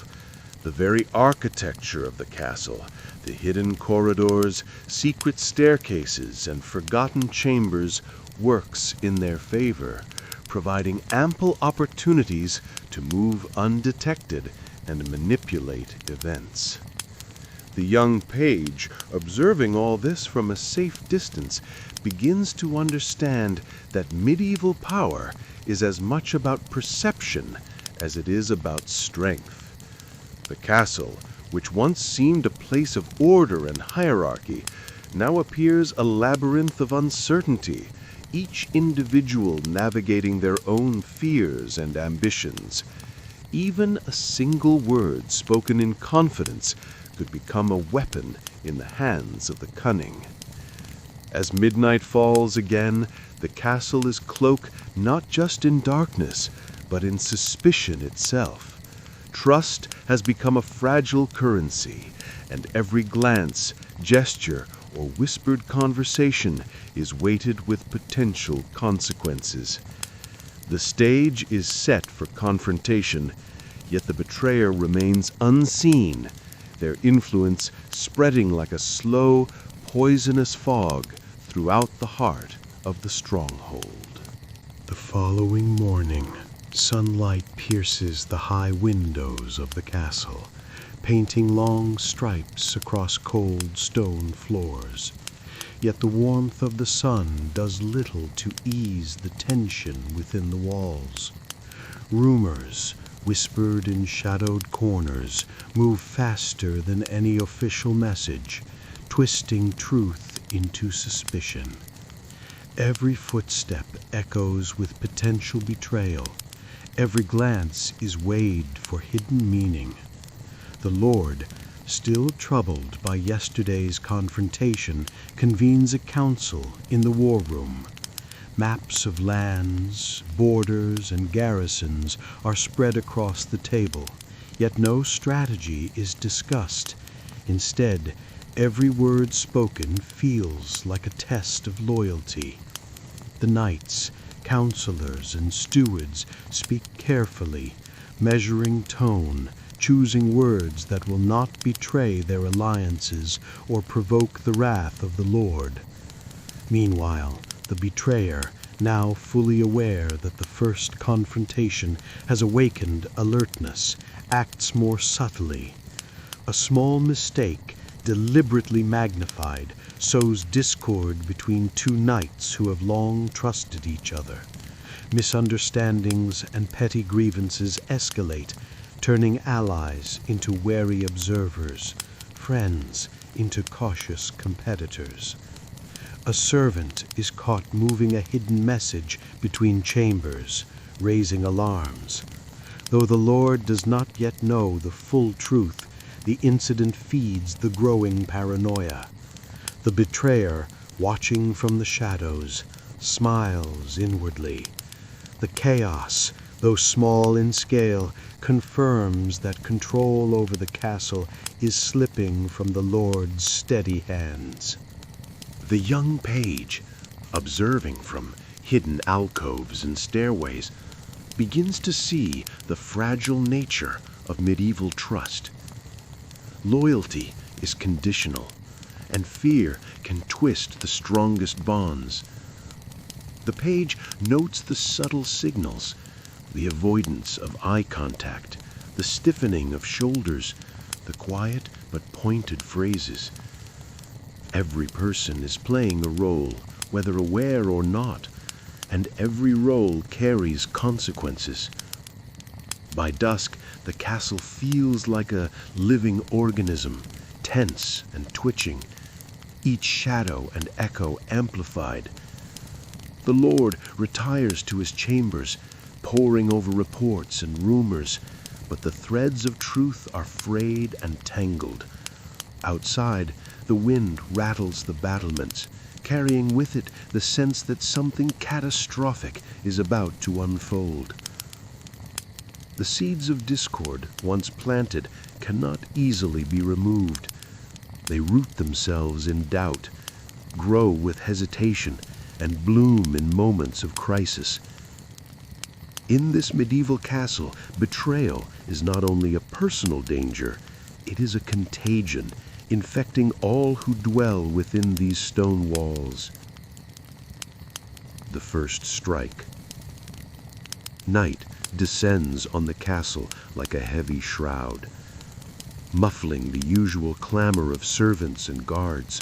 The very architecture of the castle, the hidden corridors, secret staircases, and forgotten chambers works in their favor, providing ample opportunities to move undetected and manipulate events. The young page, observing all this from a safe distance, begins to understand that medieval power is as much about perception as it is about strength. The castle, which once seemed a place of order and hierarchy, now appears a labyrinth of uncertainty, each individual navigating their own fears and ambitions. Even a single word spoken in confidence could become a weapon in the hands of the cunning. As midnight falls again, the castle is cloaked not just in darkness, but in suspicion itself. Trust has become a fragile currency, and every glance, gesture, or whispered conversation is weighted with potential consequences. The stage is set for confrontation, yet the betrayer remains unseen, their influence spreading like a slow, poisonous fog throughout the heart of the stronghold. The following morning, sunlight pierces the high windows of the castle, painting long stripes across cold stone floors. Yet the warmth of the sun does little to ease the tension within the walls. Rumors, whispered in shadowed corners, move faster than any official message, twisting truth into suspicion. Every footstep echoes with potential betrayal. Every glance is weighed for hidden meaning. The Lord, still troubled by yesterday's confrontation, convenes a council in the war room. Maps of lands, borders, and garrisons are spread across the table, yet no strategy is discussed. Instead, every word spoken feels like a test of loyalty. The knights, counselors, and stewards speak carefully, measuring tone, choosing words that will not betray their alliances or provoke the wrath of the Lord. Meanwhile, the betrayer, now fully aware that the first confrontation has awakened alertness, acts more subtly. A small mistake, deliberately magnified, sows discord between two knights who have long trusted each other. Misunderstandings and petty grievances escalate, turning allies into wary observers. friends into cautious competitors. A servant is caught moving a hidden message between chambers, raising alarms. Though the Lord does not yet know the full truth, the incident feeds the growing paranoia. The betrayer, watching from the shadows, smiles inwardly. The chaos, though small in scale, confirms that control over the castle is slipping from the Lord's steady hands. The young page, observing from hidden alcoves and stairways, begins to see the fragile nature of medieval trust. Loyalty is conditional, and fear can twist the strongest bonds. The page notes the subtle signals, the avoidance of eye contact, the stiffening of shoulders, the quiet but pointed phrases. Every person is playing a role, whether aware or not, and every role carries consequences. By dusk, the castle feels like a living organism, tense and twitching, each shadow and echo amplified. The Lord retires to his chambers, poring over reports and rumors, but the threads of truth are frayed and tangled. Outside, the wind rattles the battlements, carrying with it the sense that something catastrophic is about to unfold. The seeds of discord, once planted, cannot easily be removed. They root themselves in doubt, grow with hesitation, and bloom in moments of crisis. In this medieval castle, betrayal is not only a personal danger, it is a contagion, infecting all who dwell within these stone walls. The first strike. Night descends on the castle like a heavy shroud, muffling the usual clamor of servants and guards.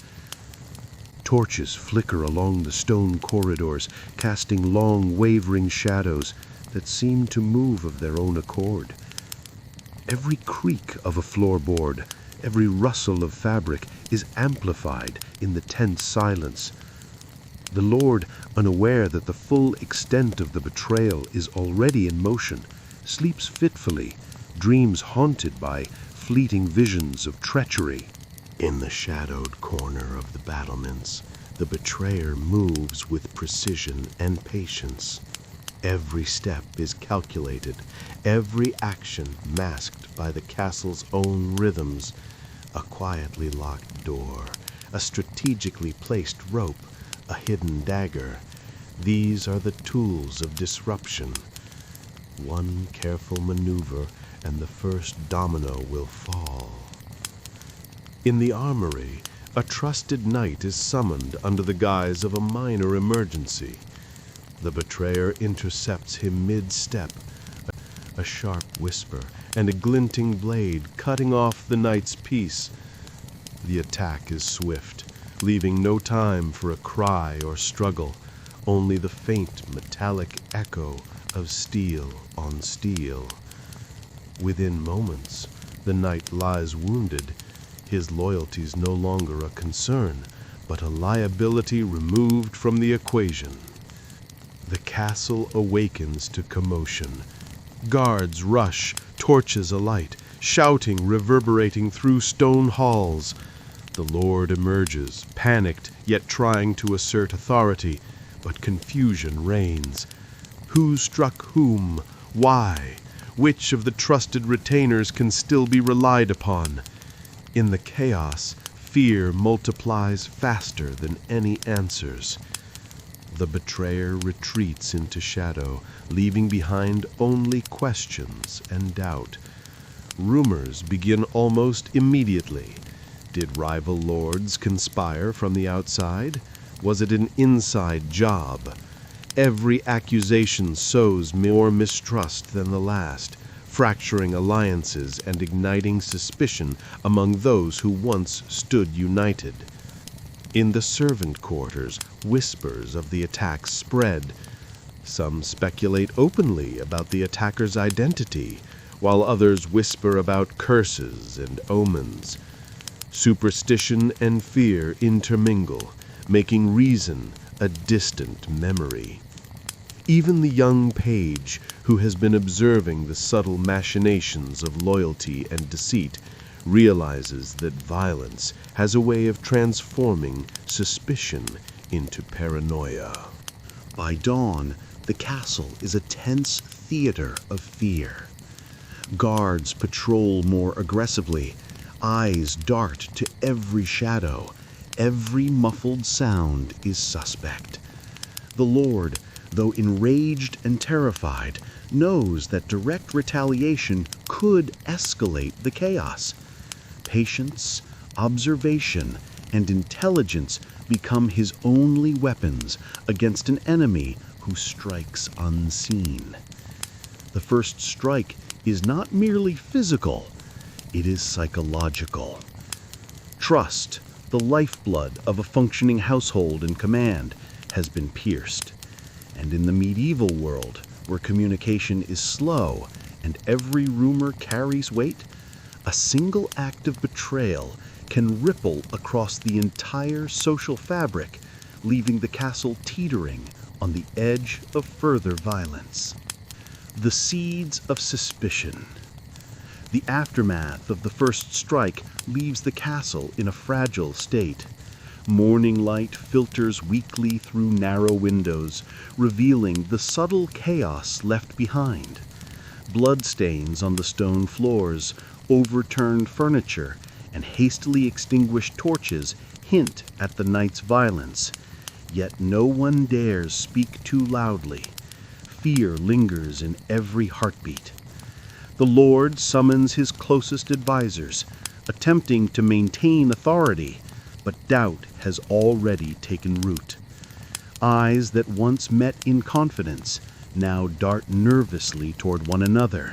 Torches flicker along the stone corridors, casting long, wavering shadows that seem to move of their own accord. Every creak of a floorboard, every rustle of fabric is amplified in the tense silence. The Lord, unaware that the full extent of the betrayal is already in motion, sleeps fitfully, dreams haunted by fleeting visions of treachery. In the shadowed corner of the battlements, the betrayer moves with precision and patience. Every step is calculated, every action masked by the castle's own rhythms. A quietly locked door, a strategically placed rope, a hidden dagger. These are the tools of disruption. One careful maneuver and the first domino will fall. In the armory, a trusted knight is summoned under the guise of a minor emergency. The betrayer intercepts him mid-step, a sharp whisper and a glinting blade cutting off the knight's peace. The attack is swift, leaving no time for a cry or struggle, only the faint metallic echo of steel on steel. Within moments, the knight lies wounded, his loyalties no longer a concern, but a liability removed from the equation. The castle awakens to commotion. Guards rush, torches alight, shouting reverberating through stone halls. The Lord emerges, panicked, yet trying to assert authority, but confusion reigns. Who struck whom? Why? Which of the trusted retainers can still be relied upon? In the chaos, fear multiplies faster than any answers. The betrayer retreats into shadow, leaving behind only questions and doubt. Rumors begin almost immediately. Did rival lords conspire from the outside? Was it an inside job? Every accusation sows more mistrust than the last, fracturing alliances and igniting suspicion among those who once stood united. In the servant quarters, whispers of the attack spread. Some speculate openly about the attacker's identity, while others whisper about curses and omens. Superstition and fear intermingle, making reason a distant memory. Even the young page, who has been observing the subtle machinations of loyalty and deceit, realizes that violence has a way of transforming suspicion into paranoia. By dawn, the castle is a tense theater of fear. Guards patrol more aggressively. Eyes dart to every shadow. Every muffled sound is suspect. The Lord, though enraged and terrified, knows that direct retaliation could escalate the chaos. Patience, observation, and intelligence become his only weapons against an enemy who strikes unseen. The first strike is not merely physical, it is psychological. Trust, the lifeblood of a functioning household and command, has been pierced. And in the medieval world, where communication is slow and every rumor carries weight, a single act of betrayal can ripple across the entire social fabric, leaving the castle teetering on the edge of further violence. The seeds of suspicion. The aftermath of the first strike leaves the castle in a fragile state. Morning light filters weakly through narrow windows, revealing the subtle chaos left behind. Bloodstains on the stone floors, overturned furniture, and hastily extinguished torches hint at the night's violence. Yet no one dares speak too loudly. Fear lingers in every heartbeat. The Lord summons his closest advisors, attempting to maintain authority, but doubt has already taken root. Eyes that once met in confidence now dart nervously toward one another.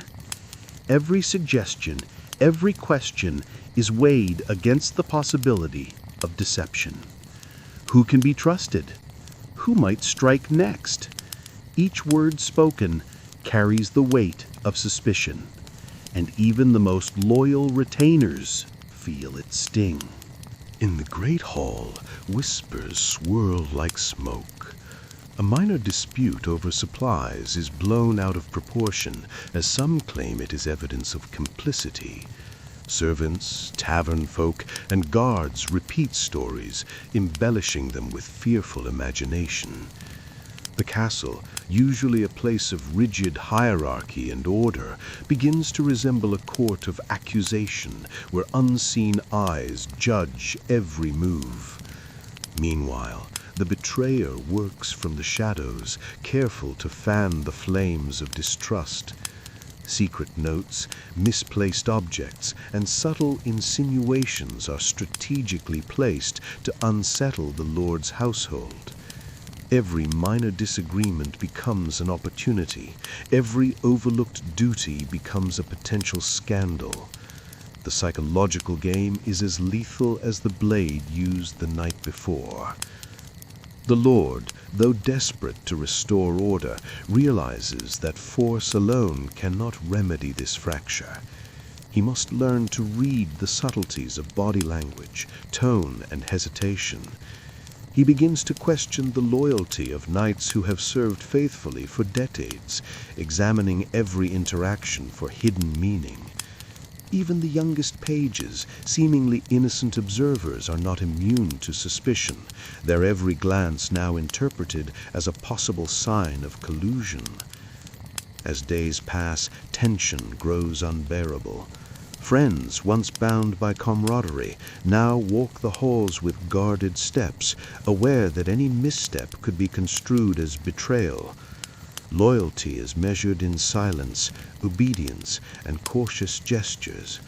Every suggestion, every question is weighed against the possibility of deception. Who can be trusted? Who might strike next? Each word spoken carries the weight of suspicion, and even the most loyal retainers feel its sting. In the great hall, whispers swirl like smoke. A minor dispute over supplies is blown out of proportion, as some claim it is evidence of complicity. Servants, tavern folk, and guards repeat stories, embellishing them with fearful imagination. The castle, usually a place of rigid hierarchy and order, begins to resemble a court of accusation where unseen eyes judge every move. Meanwhile, the betrayer works from the shadows, careful to fan the flames of distrust. Secret notes, misplaced objects, and subtle insinuations are strategically placed to unsettle the Lord's household. Every minor disagreement becomes an opportunity. Every overlooked duty becomes a potential scandal. The psychological game is as lethal as the blade used the night before. The Lord, though desperate to restore order, realizes that force alone cannot remedy this fracture. He must learn to read the subtleties of body language, tone, and hesitation. He begins to question the loyalty of knights who have served faithfully for decades, examining every interaction for hidden meaning. Even the youngest pages, seemingly innocent observers, are not immune to suspicion, their every glance now interpreted as a possible sign of collusion. As days pass, tension grows unbearable. Friends, once bound by camaraderie, now walk the halls with guarded steps, aware that any misstep could be construed as betrayal. Loyalty is measured in silence, obedience, and cautious gestures.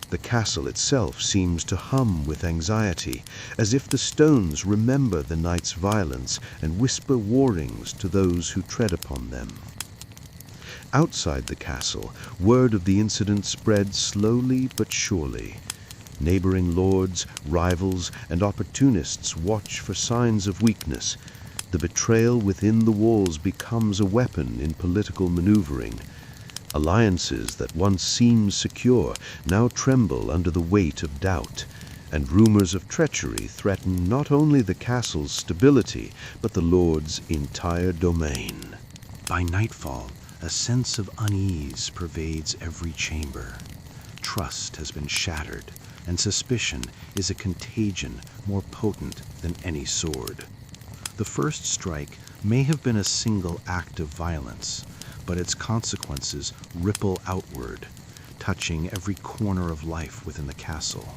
The castle itself seems to hum with anxiety, as if the stones remember the night's violence and whisper warnings to those who tread upon them. Outside the castle, word of the incident spreads slowly but surely. Neighboring lords, rivals, and opportunists watch for signs of weakness. The betrayal within the walls becomes a weapon in political maneuvering. Alliances that once seemed secure now tremble under the weight of doubt. and rumors of treachery threaten not only the castle's stability, but the lord's entire domain. By nightfall, a sense of unease pervades every chamber. Trust has been shattered, and suspicion is a contagion more potent than any sword. The first strike may have been a single act of violence, but its consequences ripple outward, touching every corner of life within the castle.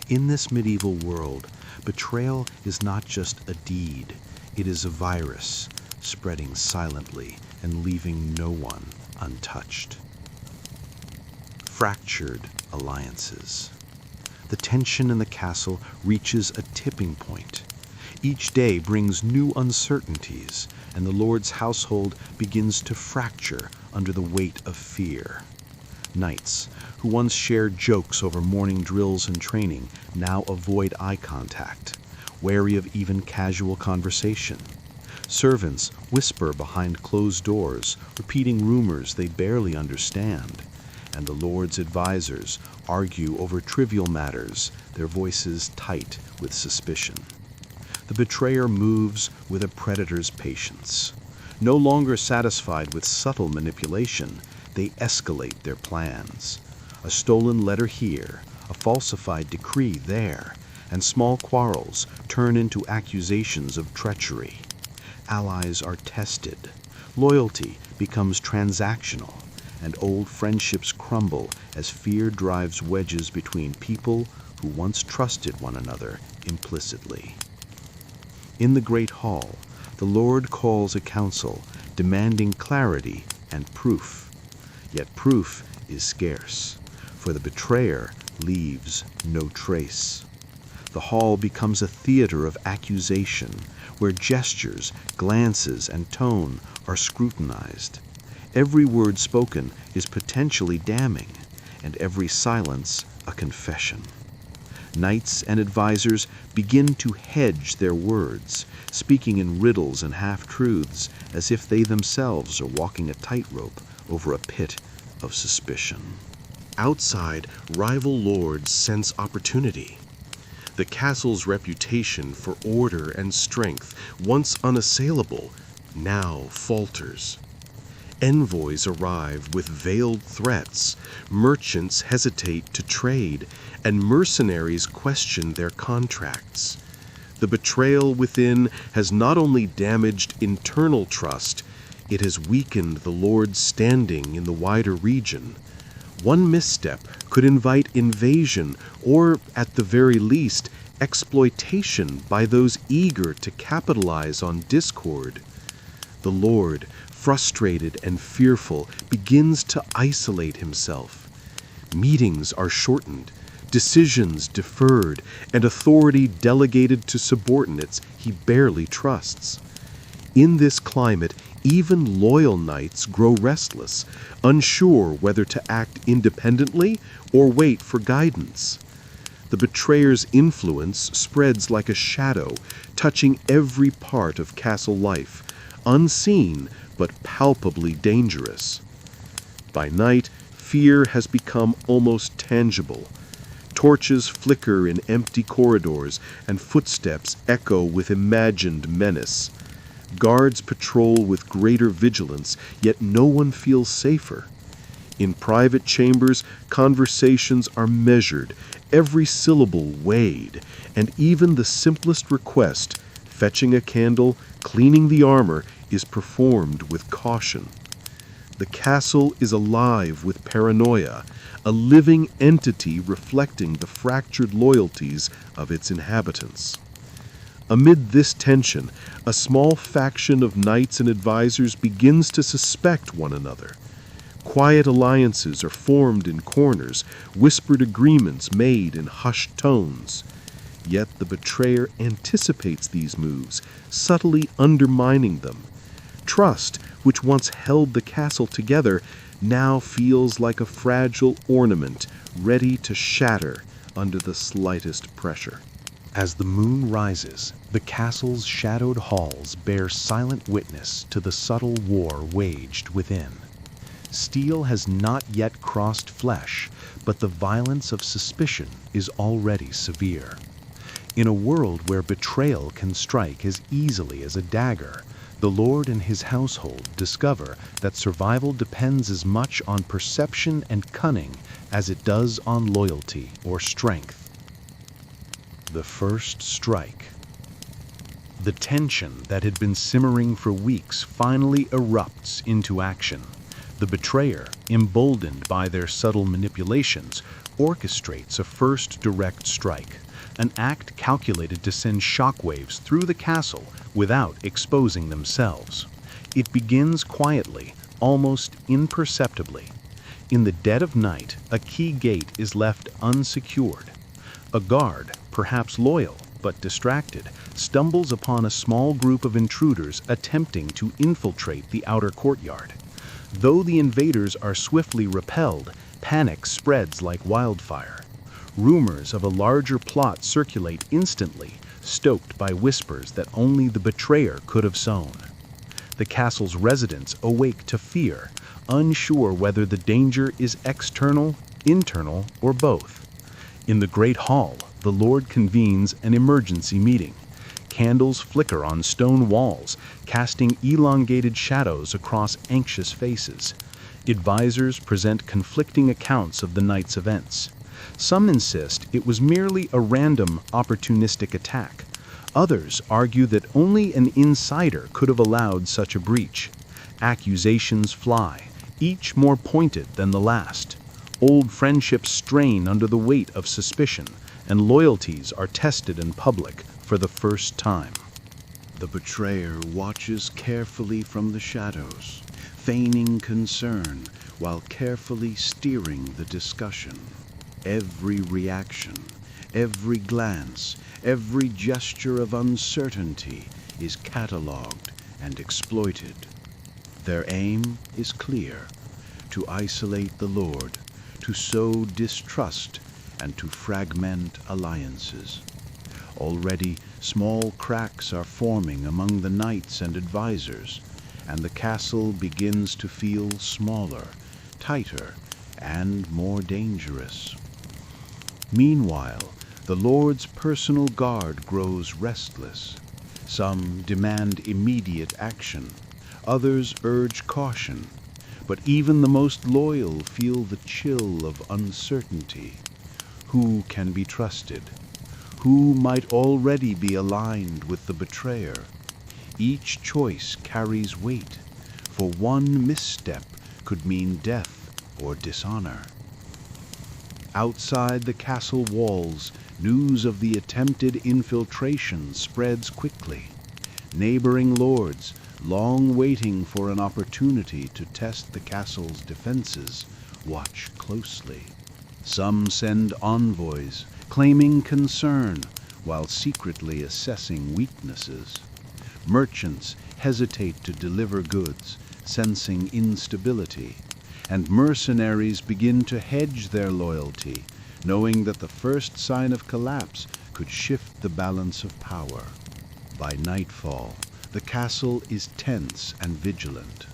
In this medieval world, betrayal is not just a deed, it is a virus, spreading silently and leaving no one untouched. Fractured alliances. The tension in the castle reaches a tipping point. Each day brings new uncertainties, and the Lord's household begins to fracture under the weight of fear. Knights, who once shared jokes over morning drills and training, now avoid eye contact, wary of even casual conversation. Servants whisper behind closed doors, repeating rumors they barely understand, and the Lord's advisors argue over trivial matters, their voices tight with suspicion. The betrayer moves with a predator's patience. No longer satisfied with subtle manipulation, they escalate their plans. A stolen letter here, a falsified decree there, and small quarrels turn into accusations of treachery. Allies are tested. Loyalty becomes transactional, and old friendships crumble as fear drives wedges between people who once trusted one another implicitly. In the great hall, the Lord calls a council, demanding clarity and proof. Yet proof is scarce, for the betrayer leaves no trace. The hall becomes a theater of accusation, where gestures, glances, and tone are scrutinized. Every word spoken is potentially damning, and every silence a confession. Knights and advisors begin to hedge their words, speaking in riddles and half-truths, as if they themselves are walking a tightrope over a pit of suspicion. Outside, rival lords sense opportunity. The castle's reputation for order and strength, once unassailable, now falters. Envoys arrive with veiled threats, merchants hesitate to trade, and mercenaries question their contracts. The betrayal within has not only damaged internal trust, it has weakened the Lord's standing in the wider region. One misstep could invite invasion or, at the very least, exploitation by those eager to capitalize on discord. The Lord, frustrated and fearful, begins to isolate himself. Meetings are shortened, decisions deferred, and authority delegated to subordinates he barely trusts. In this climate, even loyal knights grow restless, unsure whether to act independently or wait for guidance. The betrayer's influence spreads like a shadow, touching every part of castle life, unseen but palpably dangerous. By night, fear has become almost tangible. Torches flicker in empty corridors, and footsteps echo with imagined menace. Guards patrol with greater vigilance, yet no one feels safer. In private chambers, conversations are measured, every syllable weighed, and even the simplest request, fetching a candle, cleaning the armor, is performed with caution. The castle is alive with paranoia, a living entity reflecting the fractured loyalties of its inhabitants. Amid this tension, a small faction of knights and advisors begins to suspect one another. Quiet alliances are formed in corners, whispered agreements made in hushed tones. Yet the betrayer anticipates these moves, subtly undermining them. Trust, which once held the castle together, now feels like a fragile ornament ready to shatter under the slightest pressure. As the moon rises, the castle's shadowed halls bear silent witness to the subtle war waged within. Steel has not yet crossed flesh, but the violence of suspicion is already severe. In a world where betrayal can strike as easily as a dagger, the Lord and his household discover that survival depends as much on perception and cunning as it does on loyalty or strength. The first strike. The tension that had been simmering for weeks finally erupts into action. The betrayer, emboldened by their subtle manipulations, orchestrates a first direct strike, an act calculated to send shockwaves through the castle without exposing themselves. It begins quietly, almost imperceptibly. In the dead of night, a key gate is left unsecured. A guard, perhaps loyal but distracted, stumbles upon a small group of intruders attempting to infiltrate the outer courtyard. Though the invaders are swiftly repelled, panic spreads like wildfire. Rumors of a larger plot circulate instantly, stoked by whispers that only the betrayer could have sown. The castle's residents awake to fear, unsure whether the danger is external, internal, or both. In the great hall, the Lord convenes an emergency meeting. Candles flicker on stone walls, casting elongated shadows across anxious faces. Advisors present conflicting accounts of the night's events. Some insist it was merely a random, opportunistic attack. Others argue that only an insider could have allowed such a breach. Accusations fly, each more pointed than the last. Old friendships strain under the weight of suspicion, and loyalties are tested in public for the first time. The betrayer watches carefully from the shadows, feigning concern while carefully steering the discussion. Every reaction, every glance, every gesture of uncertainty is catalogued and exploited. Their aim is clear: to isolate the Lord, to sow distrust, and to fragment alliances. Already, small cracks are forming among the knights and advisors, and the castle begins to feel smaller, tighter, and more dangerous. Meanwhile, the Lord's personal guard grows restless. Some demand immediate action, others urge caution, but even the most loyal feel the chill of uncertainty. Who can be trusted? Who might already be aligned with the betrayer? Each choice carries weight, for one misstep could mean death or dishonor. Outside the castle walls, news of the attempted infiltration spreads quickly. Neighboring lords, long waiting for an opportunity to test the castle's defenses, watch closely. Some send envoys, claiming concern, while secretly assessing weaknesses. Merchants hesitate to deliver goods, sensing instability, and mercenaries begin to hedge their loyalty, knowing that the first sign of collapse could shift the balance of power. By nightfall, the castle is tense and vigilant.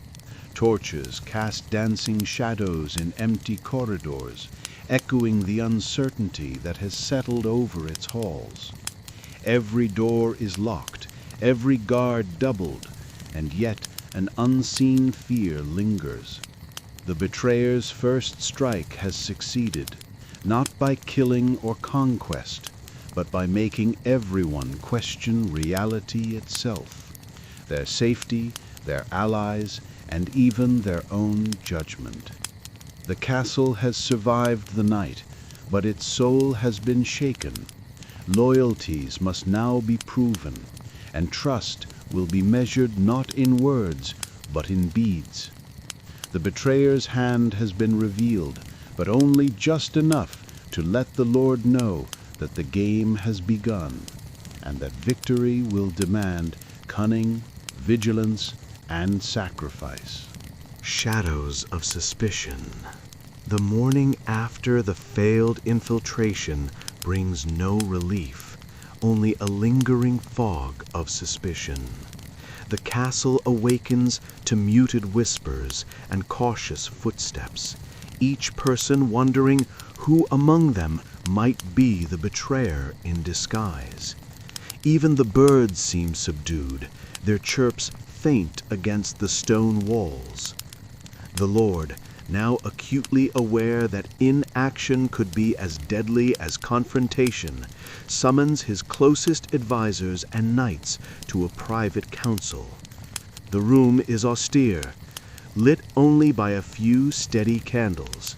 Torches cast dancing shadows in empty corridors, echoing the uncertainty that has settled over its halls. Every door is locked, every guard doubled, and yet an unseen fear lingers. The betrayer's first strike has succeeded, not by killing or conquest, but by making everyone question reality itself, their safety, their allies, and even their own judgment. The castle has survived the night, but its soul has been shaken. Loyalties must now be proven, and trust will be measured not in words, but in deeds. The betrayer's hand has been revealed, but only just enough to let the Lord know that the game has begun, and that victory will demand cunning, vigilance, and sacrifice. Shadows of suspicion. The morning after the failed infiltration brings no relief, only a lingering fog of suspicion. the castle awakens to muted whispers and cautious footsteps, each person wondering who among them might be the betrayer in disguise. Even the birds seem subdued, their chirps faint against the stone walls. The Lord, now acutely aware that inaction could be as deadly as confrontation, summons his closest advisers and knights to a private council. The room is austere, lit only by a few steady candles.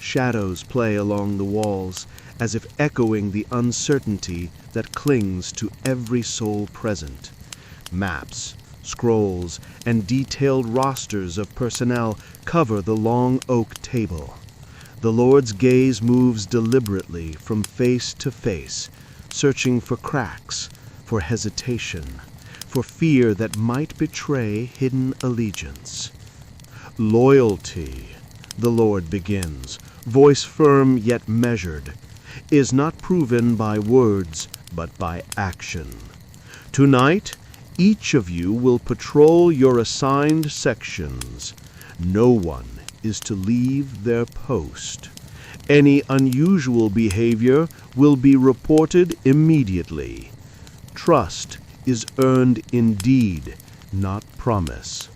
Shadows play along the walls, as if echoing the uncertainty that clings to every soul present. Maps, scrolls, and detailed rosters of personnel cover the long oak table. The Lord's gaze moves deliberately from face to face, searching for cracks, for hesitation, for fear that might betray hidden allegiance. Loyalty, the Lord begins, voice firm yet measured, is not proven by words but by action. Tonight, each of you will patrol your assigned sections. No one is to leave their post. Any unusual behavior will be reported immediately. Trust is earned in deed, not promise.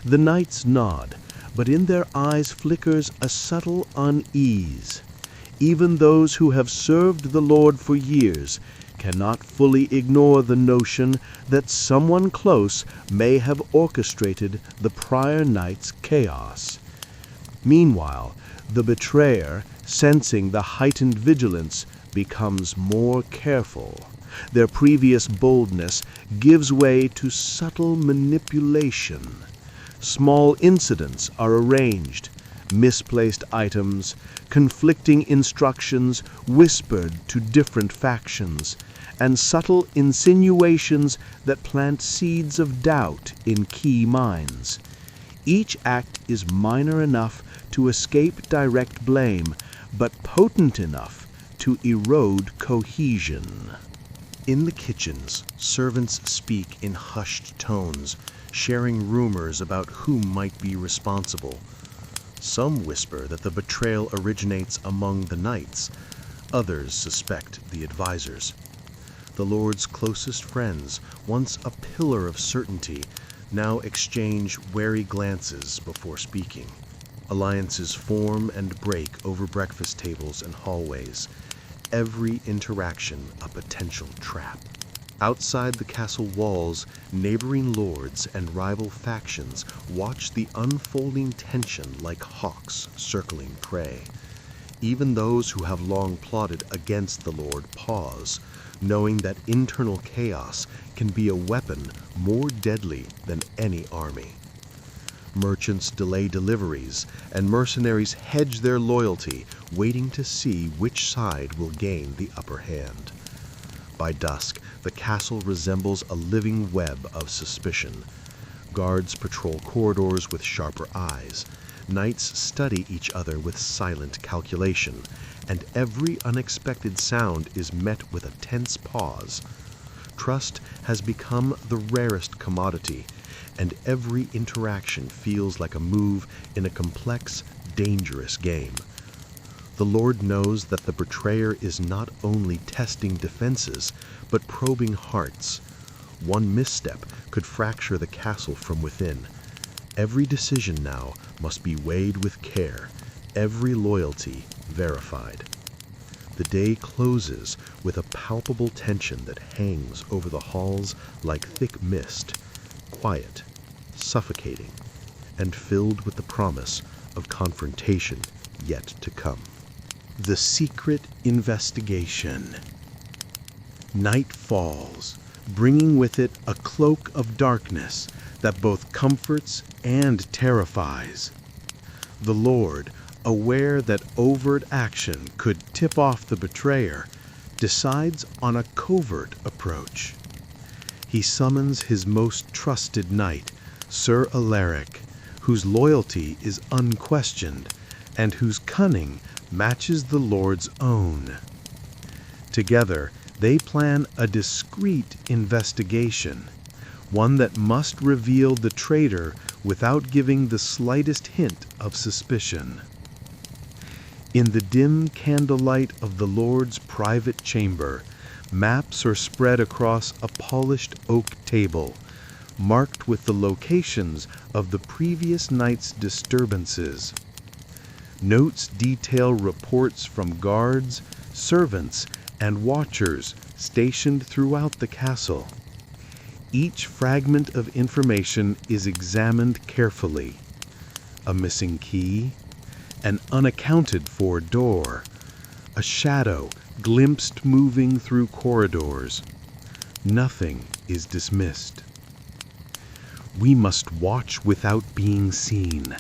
The knights nod, but in their eyes flickers a subtle unease. Even those who have served the Lord for years cannot fully ignore the notion that someone close may have orchestrated the prior night's chaos. Meanwhile, the betrayer, sensing the heightened vigilance, becomes more careful. Their previous boldness gives way to subtle manipulation. Small incidents are arranged, misplaced items, conflicting instructions whispered to different factions, and subtle insinuations that plant seeds of doubt in key minds. Each act is minor enough to escape direct blame, but potent enough to erode cohesion. In the kitchens, servants speak in hushed tones, sharing rumors about who might be responsible. Some whisper that the betrayal originates among the knights. Others suspect the advisors. The Lord's closest friends, once a pillar of certainty, now exchange wary glances before speaking. Alliances form and break over breakfast tables and hallways. Every interaction a potential trap. Outside the castle walls, neighboring lords and rival factions watch the unfolding tension like hawks circling prey. Even those who have long plotted against the Lord pause, knowing that internal chaos can be a weapon more deadly than any army. Merchants delay deliveries, and mercenaries hedge their loyalty, waiting to see which side will gain the upper hand. By dusk, the castle resembles a living web of suspicion. Guards patrol corridors with sharper eyes. Knights study each other with silent calculation, and every unexpected sound is met with a tense pause. Trust has become the rarest commodity, and every interaction feels like a move in a complex, dangerous game. The Lord knows that the betrayer is not only testing defenses, but probing hearts. One misstep could fracture the castle from within. Every decision now must be weighed with care, every loyalty verified. The day closes with a palpable tension that hangs over the halls like thick mist, quiet, suffocating, and filled with the promise of confrontation yet to come. The secret investigation. Night falls, bringing with it a cloak of darkness that both comforts and terrifies. The Lord, aware that overt action could tip off the betrayer, decides on a covert approach. He summons his most trusted knight, Sir Alaric, whose loyalty is unquestioned and whose cunning matches the Lord's own. Together, they plan a discreet investigation, one that must reveal the traitor without giving the slightest hint of suspicion. In the dim candlelight of the Lord's private chamber, maps are spread across a polished oak table, marked with the locations of the previous night's disturbances. Notes detail reports from guards, servants, and watchers stationed throughout the castle. Each fragment of information is examined carefully. A missing key, an unaccounted-for door, a shadow glimpsed moving through corridors. Nothing is dismissed. We must watch without being seen.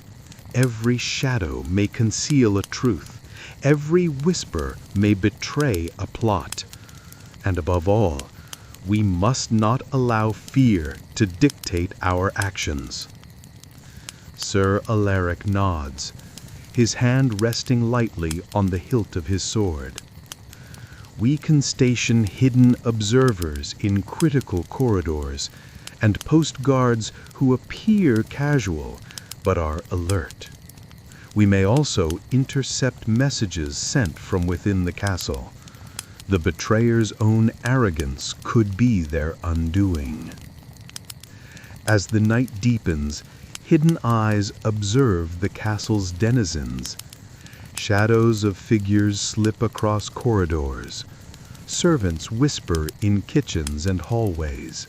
Every shadow may conceal a truth. Every whisper may betray a plot. And above all, we must not allow fear to dictate our actions. Sir Alaric nods, his hand resting lightly on the hilt of his sword. We can station hidden observers in critical corridors and post guards who appear casual but are alert. We may also intercept messages sent from within the castle. The betrayer's own arrogance could be their undoing. As the night deepens, hidden eyes observe the castle's denizens. Shadows of figures slip across corridors. Servants whisper in kitchens and hallways.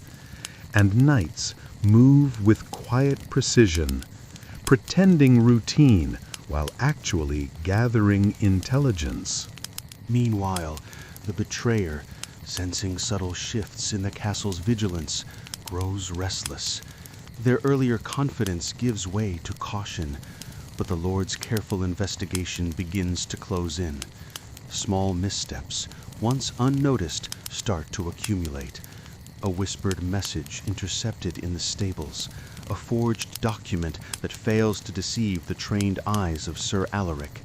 And knights move with quiet precision, pretending routine while actually gathering intelligence. Meanwhile, the betrayer, sensing subtle shifts in the castle's vigilance, grows restless. Their earlier confidence gives way to caution, but the Lord's careful investigation begins to close in. Small missteps, once unnoticed, start to accumulate. A whispered message intercepted in the stables, a forged document that fails to deceive the trained eyes of Sir Alaric,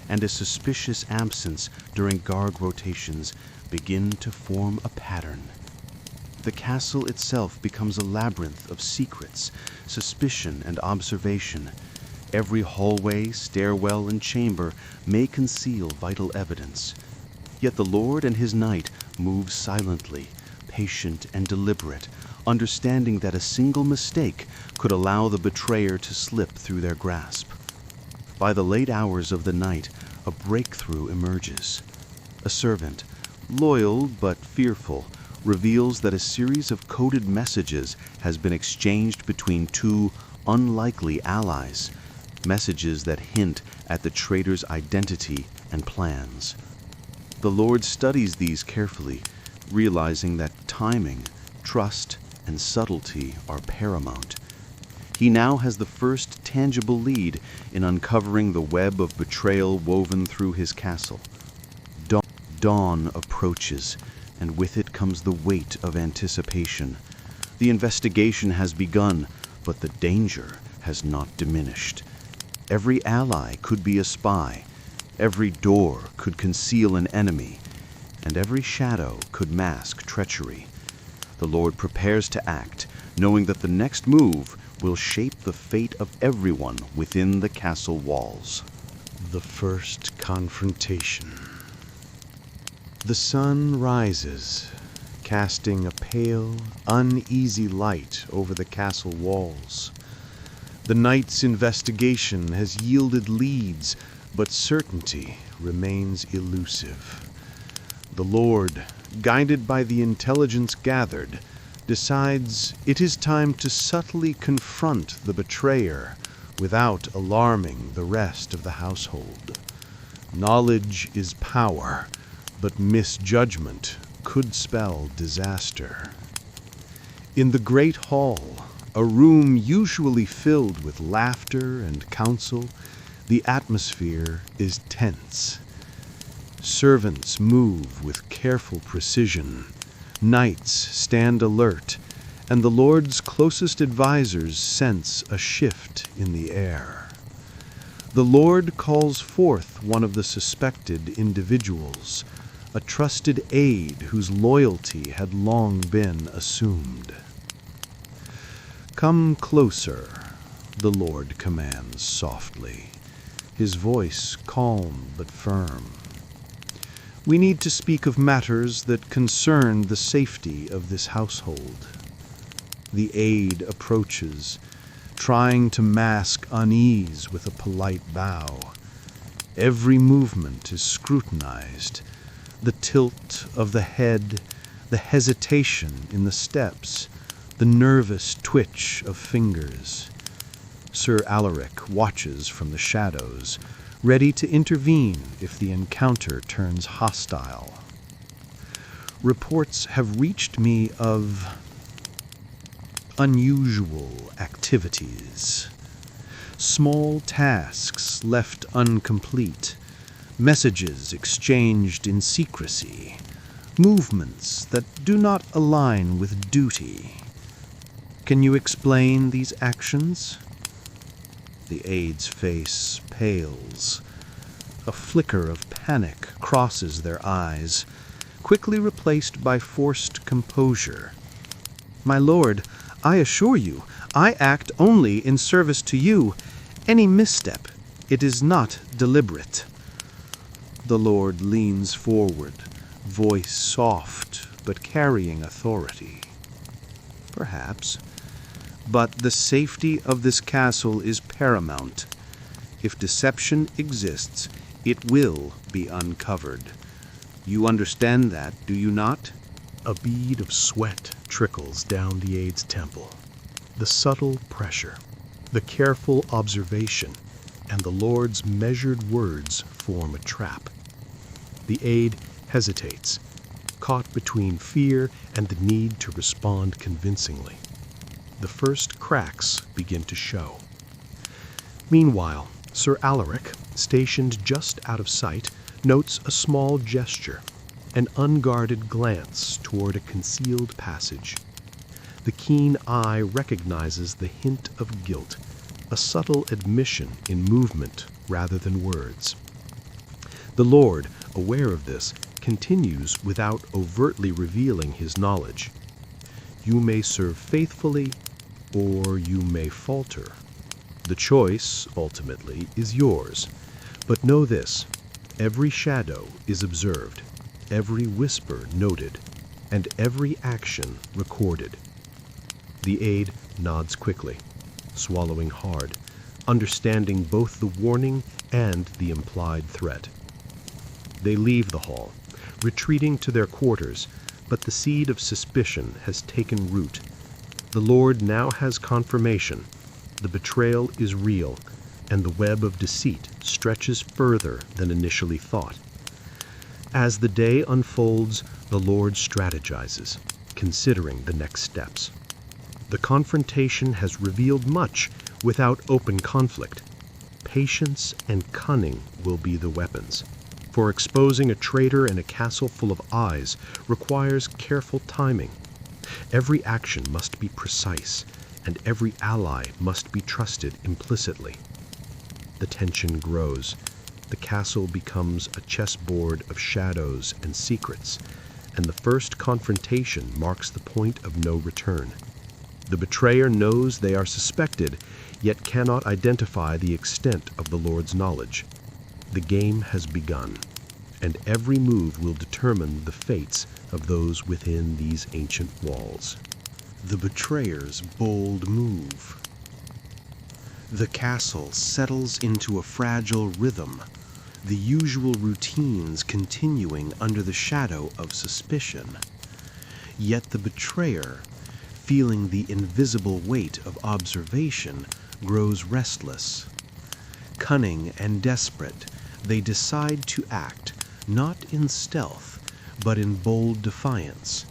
and a suspicious absence during guard rotations begin to form a pattern. The castle itself becomes a labyrinth of secrets, suspicion, and observation. Every hallway, stairwell, and chamber may conceal vital evidence. Yet the Lord and his knight move silently, patient and deliberate, understanding that a single mistake could allow the betrayer to slip through their grasp. By the late hours of the night, a breakthrough emerges. A servant, loyal but fearful, reveals that a series of coded messages has been exchanged between two unlikely allies, messages that hint at the traitor's identity and plans. The Lord studies these carefully, realizing that timing, trust, and subtlety are paramount. He now has the first tangible lead in uncovering the web of betrayal woven through his castle. Dawn approaches, and with it comes the weight of anticipation. The investigation has begun, but the danger has not diminished. Every ally could be a spy, every door could conceal an enemy, and every shadow could mask treachery. The Lord prepares to act, knowing that the next move will shape the fate of everyone within the castle walls. The first confrontation. The sun rises, casting a pale, uneasy light over the castle walls. The night's investigation has yielded leads, but certainty remains elusive. The Lord, guided by the intelligence gathered, decides it is time to subtly confront the betrayer without alarming the rest of the household. Knowledge is power, but misjudgment could spell disaster. In the great hall, a room usually filled with laughter and counsel, the atmosphere is tense. Servants move with careful precision. Knights stand alert, and the Lord's closest advisors sense a shift in the air. The Lord calls forth one of the suspected individuals, a trusted aide whose loyalty had long been assumed. "Come closer," the Lord commands softly, his voice calm but firm. "We need to speak of matters that concern the safety of this household." The aide approaches, trying to mask unease with a polite bow. Every movement is scrutinized, the tilt of the head, the hesitation in the steps, the nervous twitch of fingers. Sir Alaric watches from the shadows, ready to intervene if the encounter turns hostile. "Reports have reached me of unusual activities. Small tasks left incomplete, messages exchanged in secrecy, movements that do not align with duty. Can you explain these actions?" The aide's face pales. A flicker of panic crosses their eyes, quickly replaced by forced composure. "My lord, I assure you, I act only in service to you. Any misstep, it is not deliberate." The Lord leans forward, voice soft but carrying authority. "Perhaps. But the safety of this castle is paramount. If deception exists, it will be uncovered. You understand that, do you not?" A bead of sweat trickles down the aide's temple. The subtle pressure, the careful observation, and the Lord's measured words form a trap. The aide hesitates, caught between fear and the need to respond convincingly. The first cracks begin to show. Meanwhile, Sir Alaric, stationed just out of sight, notes a small gesture, an unguarded glance toward a concealed passage. The keen eye recognizes the hint of guilt, a subtle admission in movement rather than words. The Lord, aware of this, continues without overtly revealing his knowledge. "You may serve faithfully, or you may falter. The choice, ultimately, is yours. But know this, every shadow is observed, every whisper noted, and every action recorded." The aide nods quickly, swallowing hard, understanding both the warning and the implied threat. They leave the hall, retreating to their quarters, but the seed of suspicion has taken root. The Lord now has confirmation. The betrayal is real, and the web of deceit stretches further than initially thought. As the day unfolds, the Lord strategizes, considering the next steps. The confrontation has revealed much without open conflict. Patience and cunning will be the weapons, for exposing a traitor in a castle full of eyes requires careful timing. Every action must be precise, and every ally must be trusted implicitly. The tension grows. The castle becomes a chessboard of shadows and secrets, and the first confrontation marks the point of no return. The betrayer knows they are suspected, yet cannot identify the extent of the Lord's knowledge. The game has begun, and every move will determine the fates of those within these ancient walls. The betrayer's bold move. The castle settles into a fragile rhythm, the usual routines continuing under the shadow of suspicion. Yet the betrayer, feeling the invisible weight of observation, grows restless. Cunning and desperate, they decide to act, not in stealth, but in bold defiance,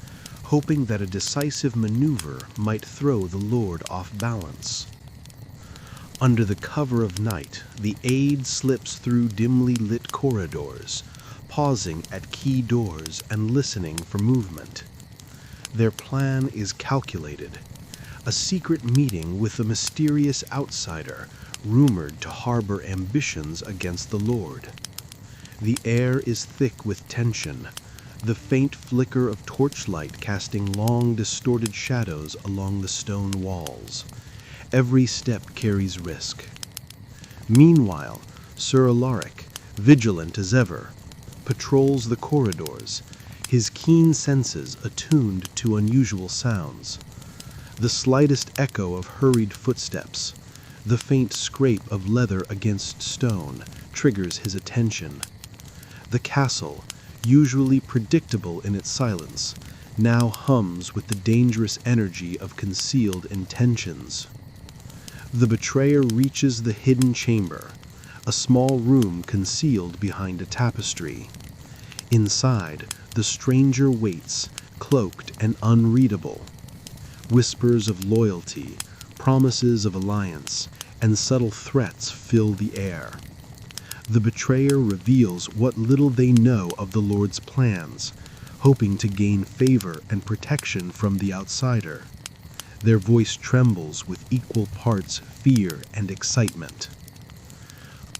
hoping that a decisive maneuver might throw the Lord off balance. Under the cover of night, the aide slips through dimly lit corridors, pausing at key doors and listening for movement. Their plan is calculated, a secret meeting with a mysterious outsider rumored to harbor ambitions against the Lord. The air is thick with tension, the faint flicker of torchlight casting long distorted shadows along the stone walls. Every step carries risk. Meanwhile, Sir Alaric, vigilant as ever, patrols the corridors, his keen senses attuned to unusual sounds. The slightest echo of hurried footsteps, the faint scrape of leather against stone, triggers his attention. The castle, usually predictable in its silence, now hums with the dangerous energy of concealed intentions. The betrayer reaches the hidden chamber, a small room concealed behind a tapestry. Inside, the stranger waits, cloaked and unreadable. Whispers of loyalty, promises of alliance, and subtle threats fill the air. The betrayer reveals what little they know of the Lord's plans, hoping to gain favor and protection from the outsider. Their voice trembles with equal parts fear and excitement.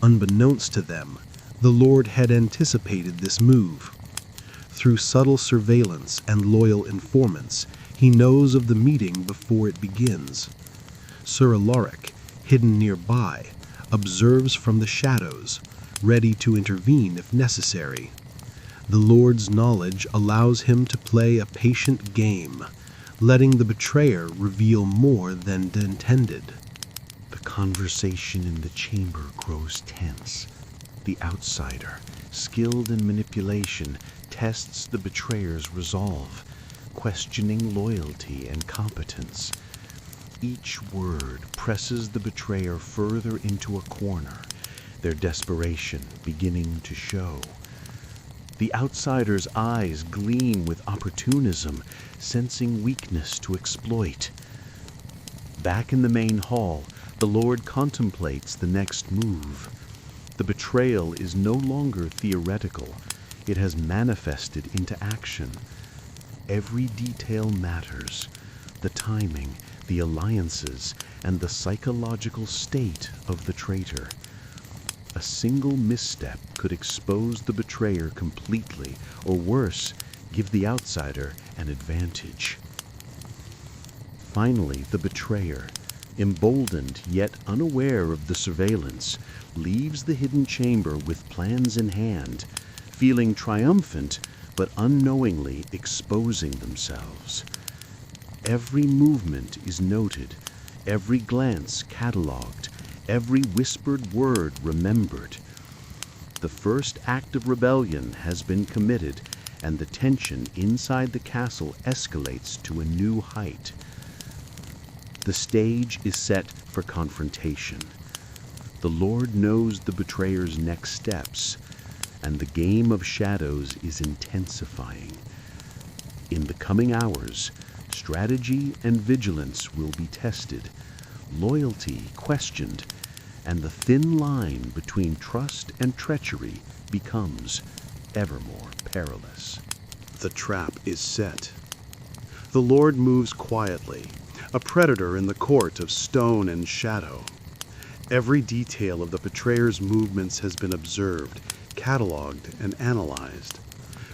Unbeknownst to them, the Lord had anticipated this move. Through subtle surveillance and loyal informants, he knows of the meeting before it begins. Sir Alaric, hidden nearby, observes from the shadows, ready to intervene if necessary. The Lord's knowledge allows him to play a patient game, letting the betrayer reveal more than intended. The conversation in the chamber grows tense. The outsider, skilled in manipulation, tests the betrayer's resolve, questioning loyalty and competence. Each word presses the betrayer further into a corner, their desperation beginning to show. The outsider's eyes gleam with opportunism, sensing weakness to exploit. Back in the main hall, the Lord contemplates the next move. The betrayal is no longer theoretical. It has manifested into action. Every detail matters. The timing, the alliances, and the psychological state of the traitor. A single misstep could expose the betrayer completely, or worse, give the outsider an advantage. Finally, the betrayer, emboldened yet unaware of the surveillance, leaves the hidden chamber with plans in hand, feeling triumphant but unknowingly exposing themselves. Every movement is noted, every glance catalogued, every whispered word remembered. The first act of rebellion has been committed, and the tension inside the castle escalates to a new height. The stage is set for confrontation. The Lord knows the betrayer's next steps, and the game of shadows is intensifying. In the coming hours, strategy and vigilance will be tested, loyalty questioned, and the thin line between trust and treachery becomes ever more perilous. The trap is set. The Lord moves quietly, a predator in the court of stone and shadow. Every detail of the betrayer's movements has been observed, catalogued, and analyzed.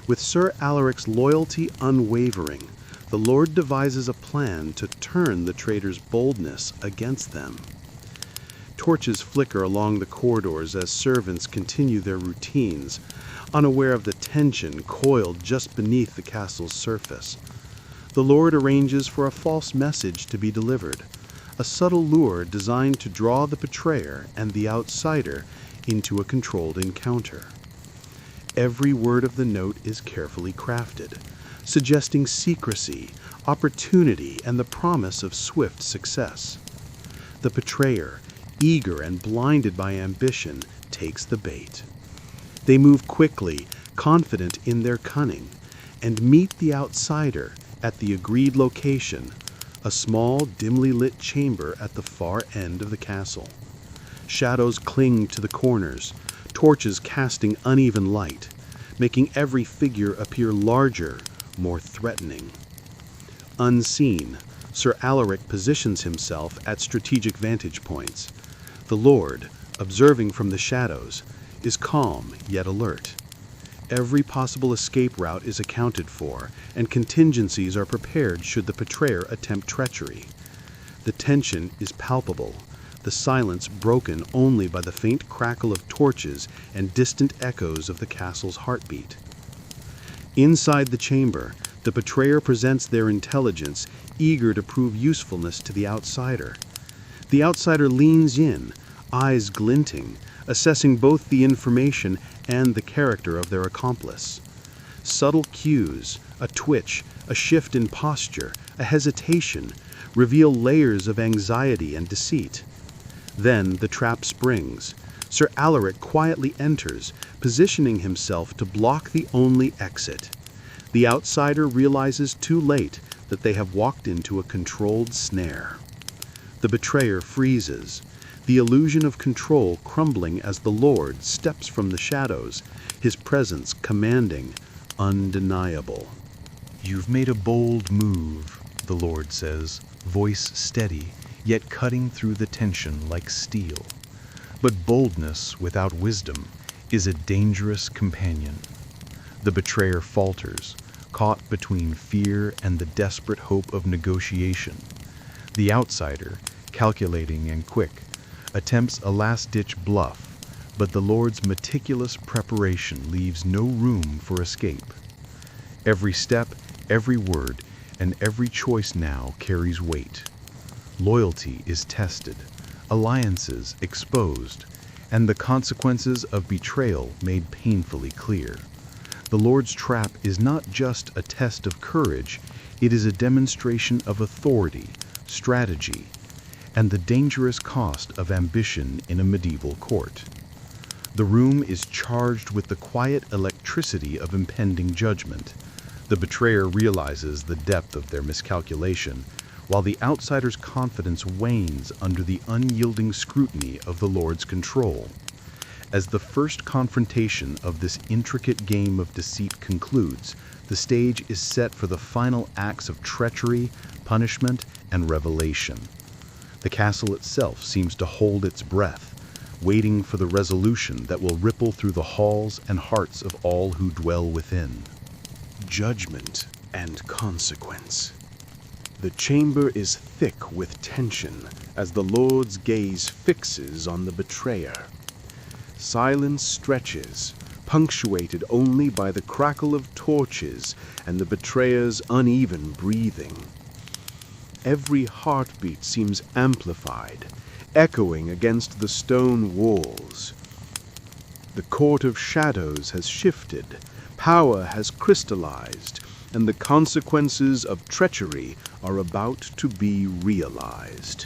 With Sir Alaric's loyalty unwavering, the Lord devises a plan to turn the traitor's boldness against them. Torches flicker along the corridors as servants continue their routines, unaware of the tension coiled just beneath the castle's surface. The Lord arranges for a false message to be delivered, a subtle lure designed to draw the betrayer and the outsider into a controlled encounter. Every word of the note is carefully crafted, suggesting secrecy, opportunity, and the promise of swift success. The betrayer, eager and blinded by ambition, takes the bait. They move quickly, confident in their cunning, and meet the outsider at the agreed location, a small, dimly lit chamber at the far end of the castle. Shadows cling to the corners, torches casting uneven light, making every figure appear larger, more threatening. Unseen, Sir Alaric positions himself at strategic vantage points. The Lord, observing from the shadows, is calm yet alert. every possible escape route is accounted for, and contingencies are prepared should the betrayer attempt treachery. The tension is palpable, the silence broken only by the faint crackle of torches and distant echoes of the castle's heartbeat. Inside the chamber, the betrayer presents their intelligence, eager to prove usefulness to the outsider. The outsider leans in, eyes glinting, assessing both the information and the character of their accomplice. Subtle cues, a twitch, a shift in posture, a hesitation, reveal layers of anxiety and deceit. Then the trap springs. Sir Alaric quietly enters, positioning himself to block the only exit. The outsider realizes too late that they have walked into a controlled snare. The betrayer freezes, the illusion of control crumbling as the Lord steps from the shadows, his presence commanding, undeniable. "You've made a bold move," the Lord says, voice steady, yet cutting through the tension like steel. But boldness without wisdom is a dangerous companion. The betrayer falters, caught between fear and the desperate hope of negotiation. The outsider, calculating and quick, attempts a last-ditch bluff, but the Lord's meticulous preparation leaves no room for escape. Every step, every word, and every choice now carries weight. Loyalty is tested, alliances exposed, and the consequences of betrayal made painfully clear. The Lord's trap is not just a test of courage, it is a demonstration of authority, strategy, and the dangerous cost of ambition in a medieval court. The room is charged with the quiet electricity of impending judgment. The betrayer realizes the depth of their miscalculation, while the outsider's confidence wanes under the unyielding scrutiny of the Lord's control. As the first confrontation of this intricate game of deceit concludes, the stage is set for the final acts of treachery, punishment, and revelation. The castle itself seems to hold its breath, waiting for the resolution that will ripple through the halls and hearts of all who dwell within. Judgment and consequence. The chamber is thick with tension as the Lord's gaze fixes on the betrayer. Silence stretches, punctuated only by the crackle of torches and the betrayer's uneven breathing. Every heartbeat seems amplified, echoing against the stone walls. The court of shadows has shifted, power has crystallized, and the consequences of treachery are about to be realized.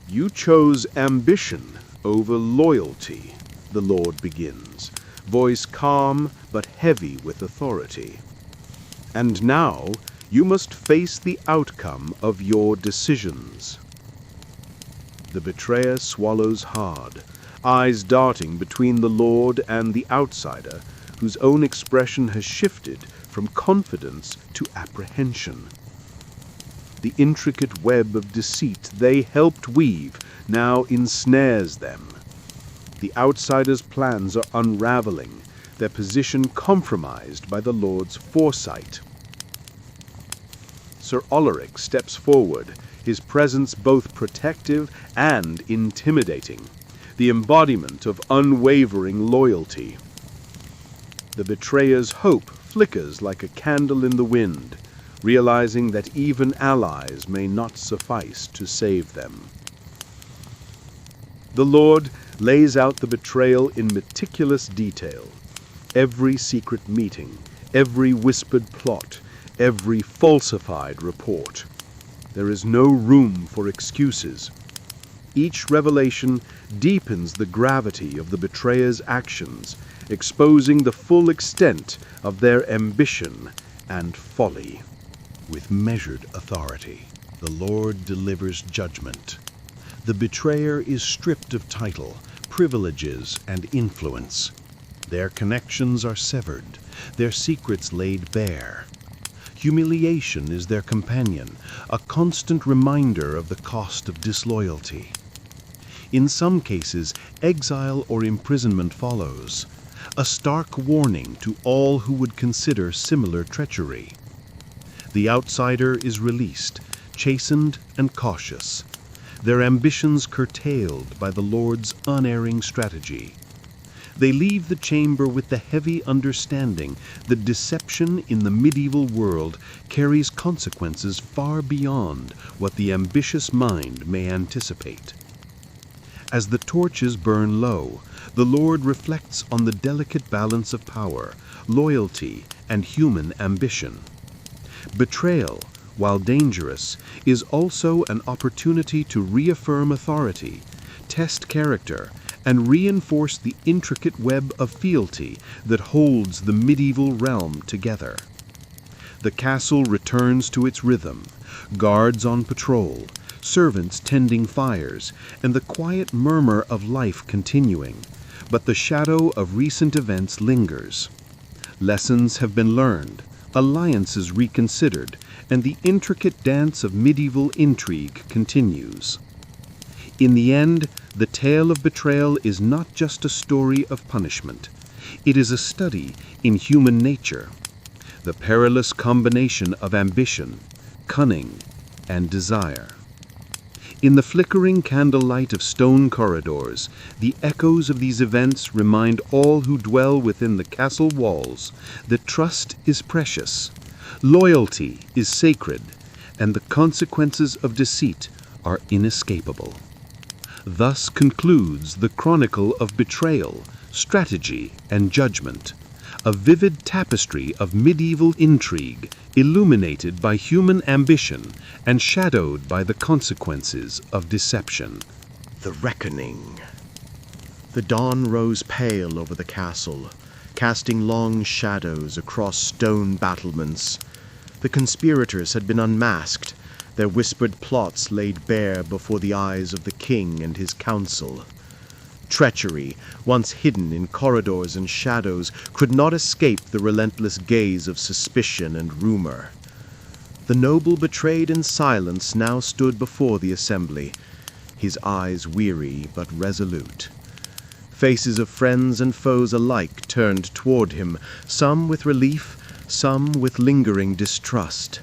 You chose ambition over loyalty, the Lord begins, voice calm but heavy with authority. And now you must face the outcome of your decisions. The betrayer swallows hard, eyes darting between the Lord and the outsider, whose own expression has shifted from confidence to apprehension. The intricate web of deceit they helped weave now ensnares them. The outsider's plans are unraveling, their position compromised by the Lord's foresight. Sir Alaric steps forward, his presence both protective and intimidating, the embodiment of unwavering loyalty. The betrayer's hope flickers like a candle in the wind, realizing that even allies may not suffice to save them. The Lord lays out the betrayal in meticulous detail. Every secret meeting, every whispered plot, every falsified report. There is no room for excuses. Each revelation deepens the gravity of the betrayer's actions, exposing the full extent of their ambition and folly. With measured authority, the Lord delivers judgment. The betrayer is stripped of title, privileges, and influence. Their connections are severed, their secrets laid bare. Humiliation is their companion, a constant reminder of the cost of disloyalty. In some cases, exile or imprisonment follows. a stark warning to all who would consider similar treachery. The outsider is released, chastened and cautious, their ambitions curtailed by the Lord's unerring strategy. They leave the chamber with the heavy understanding that deception in the medieval world carries consequences far beyond what the ambitious mind may anticipate. As the torches burn low, the Lord reflects on the delicate balance of power, loyalty, and human ambition. Betrayal, while dangerous, is also an opportunity to reaffirm authority, test character, and reinforce the intricate web of fealty that holds the medieval realm together. The castle returns to its rhythm, guards on patrol, servants tending fires, and the quiet murmur of life continuing, but the shadow of recent events lingers. Lessons have been learned, alliances reconsidered, and the intricate dance of medieval intrigue continues. In the end, the tale of betrayal is not just a story of punishment. It is a study in human nature, the perilous combination of ambition, cunning, and desire. In the flickering candlelight of stone corridors, the echoes of these events remind all who dwell within the castle walls that trust is precious, loyalty is sacred, and the consequences of deceit are inescapable. Thus concludes the chronicle of betrayal, strategy, and judgment, a vivid tapestry of medieval intrigue, illuminated by human ambition and shadowed by the consequences of deception. The Reckoning. The dawn rose pale over the castle, casting long shadows across stone battlements. The conspirators had been unmasked, their whispered plots laid bare before the eyes of the king and his council. Treachery, once hidden in corridors and shadows, could not escape the relentless gaze of suspicion and rumor. The noble betrayed in silence now stood before the assembly, his eyes weary but resolute. Faces of friends and foes alike turned toward him, some with relief, some with lingering distrust.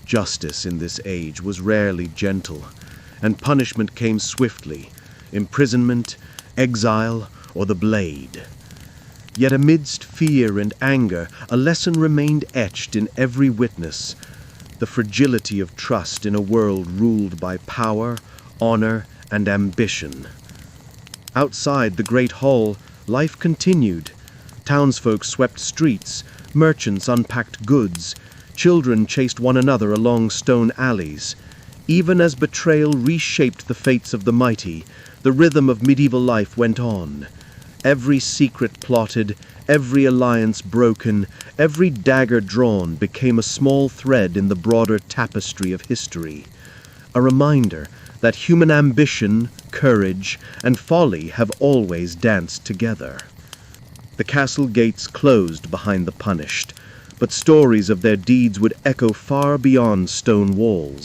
Justice in this age was rarely gentle, and punishment came swiftly, imprisonment, exile, or the blade. Yet amidst fear and anger, a lesson remained etched in every witness: the fragility of trust in a world ruled by power, honor, and ambition. Outside the great hall, life continued. Townsfolk swept streets, merchants unpacked goods, children chased one another along stone alleys. Even as betrayal reshaped the fates of the mighty, the rhythm of medieval life went on. Every secret plotted, every alliance broken, every dagger drawn became a small thread in the broader tapestry of history. A reminder that human ambition, courage, and folly have always danced together. The castle gates closed behind the punished, but stories of their deeds would echo far beyond stone walls.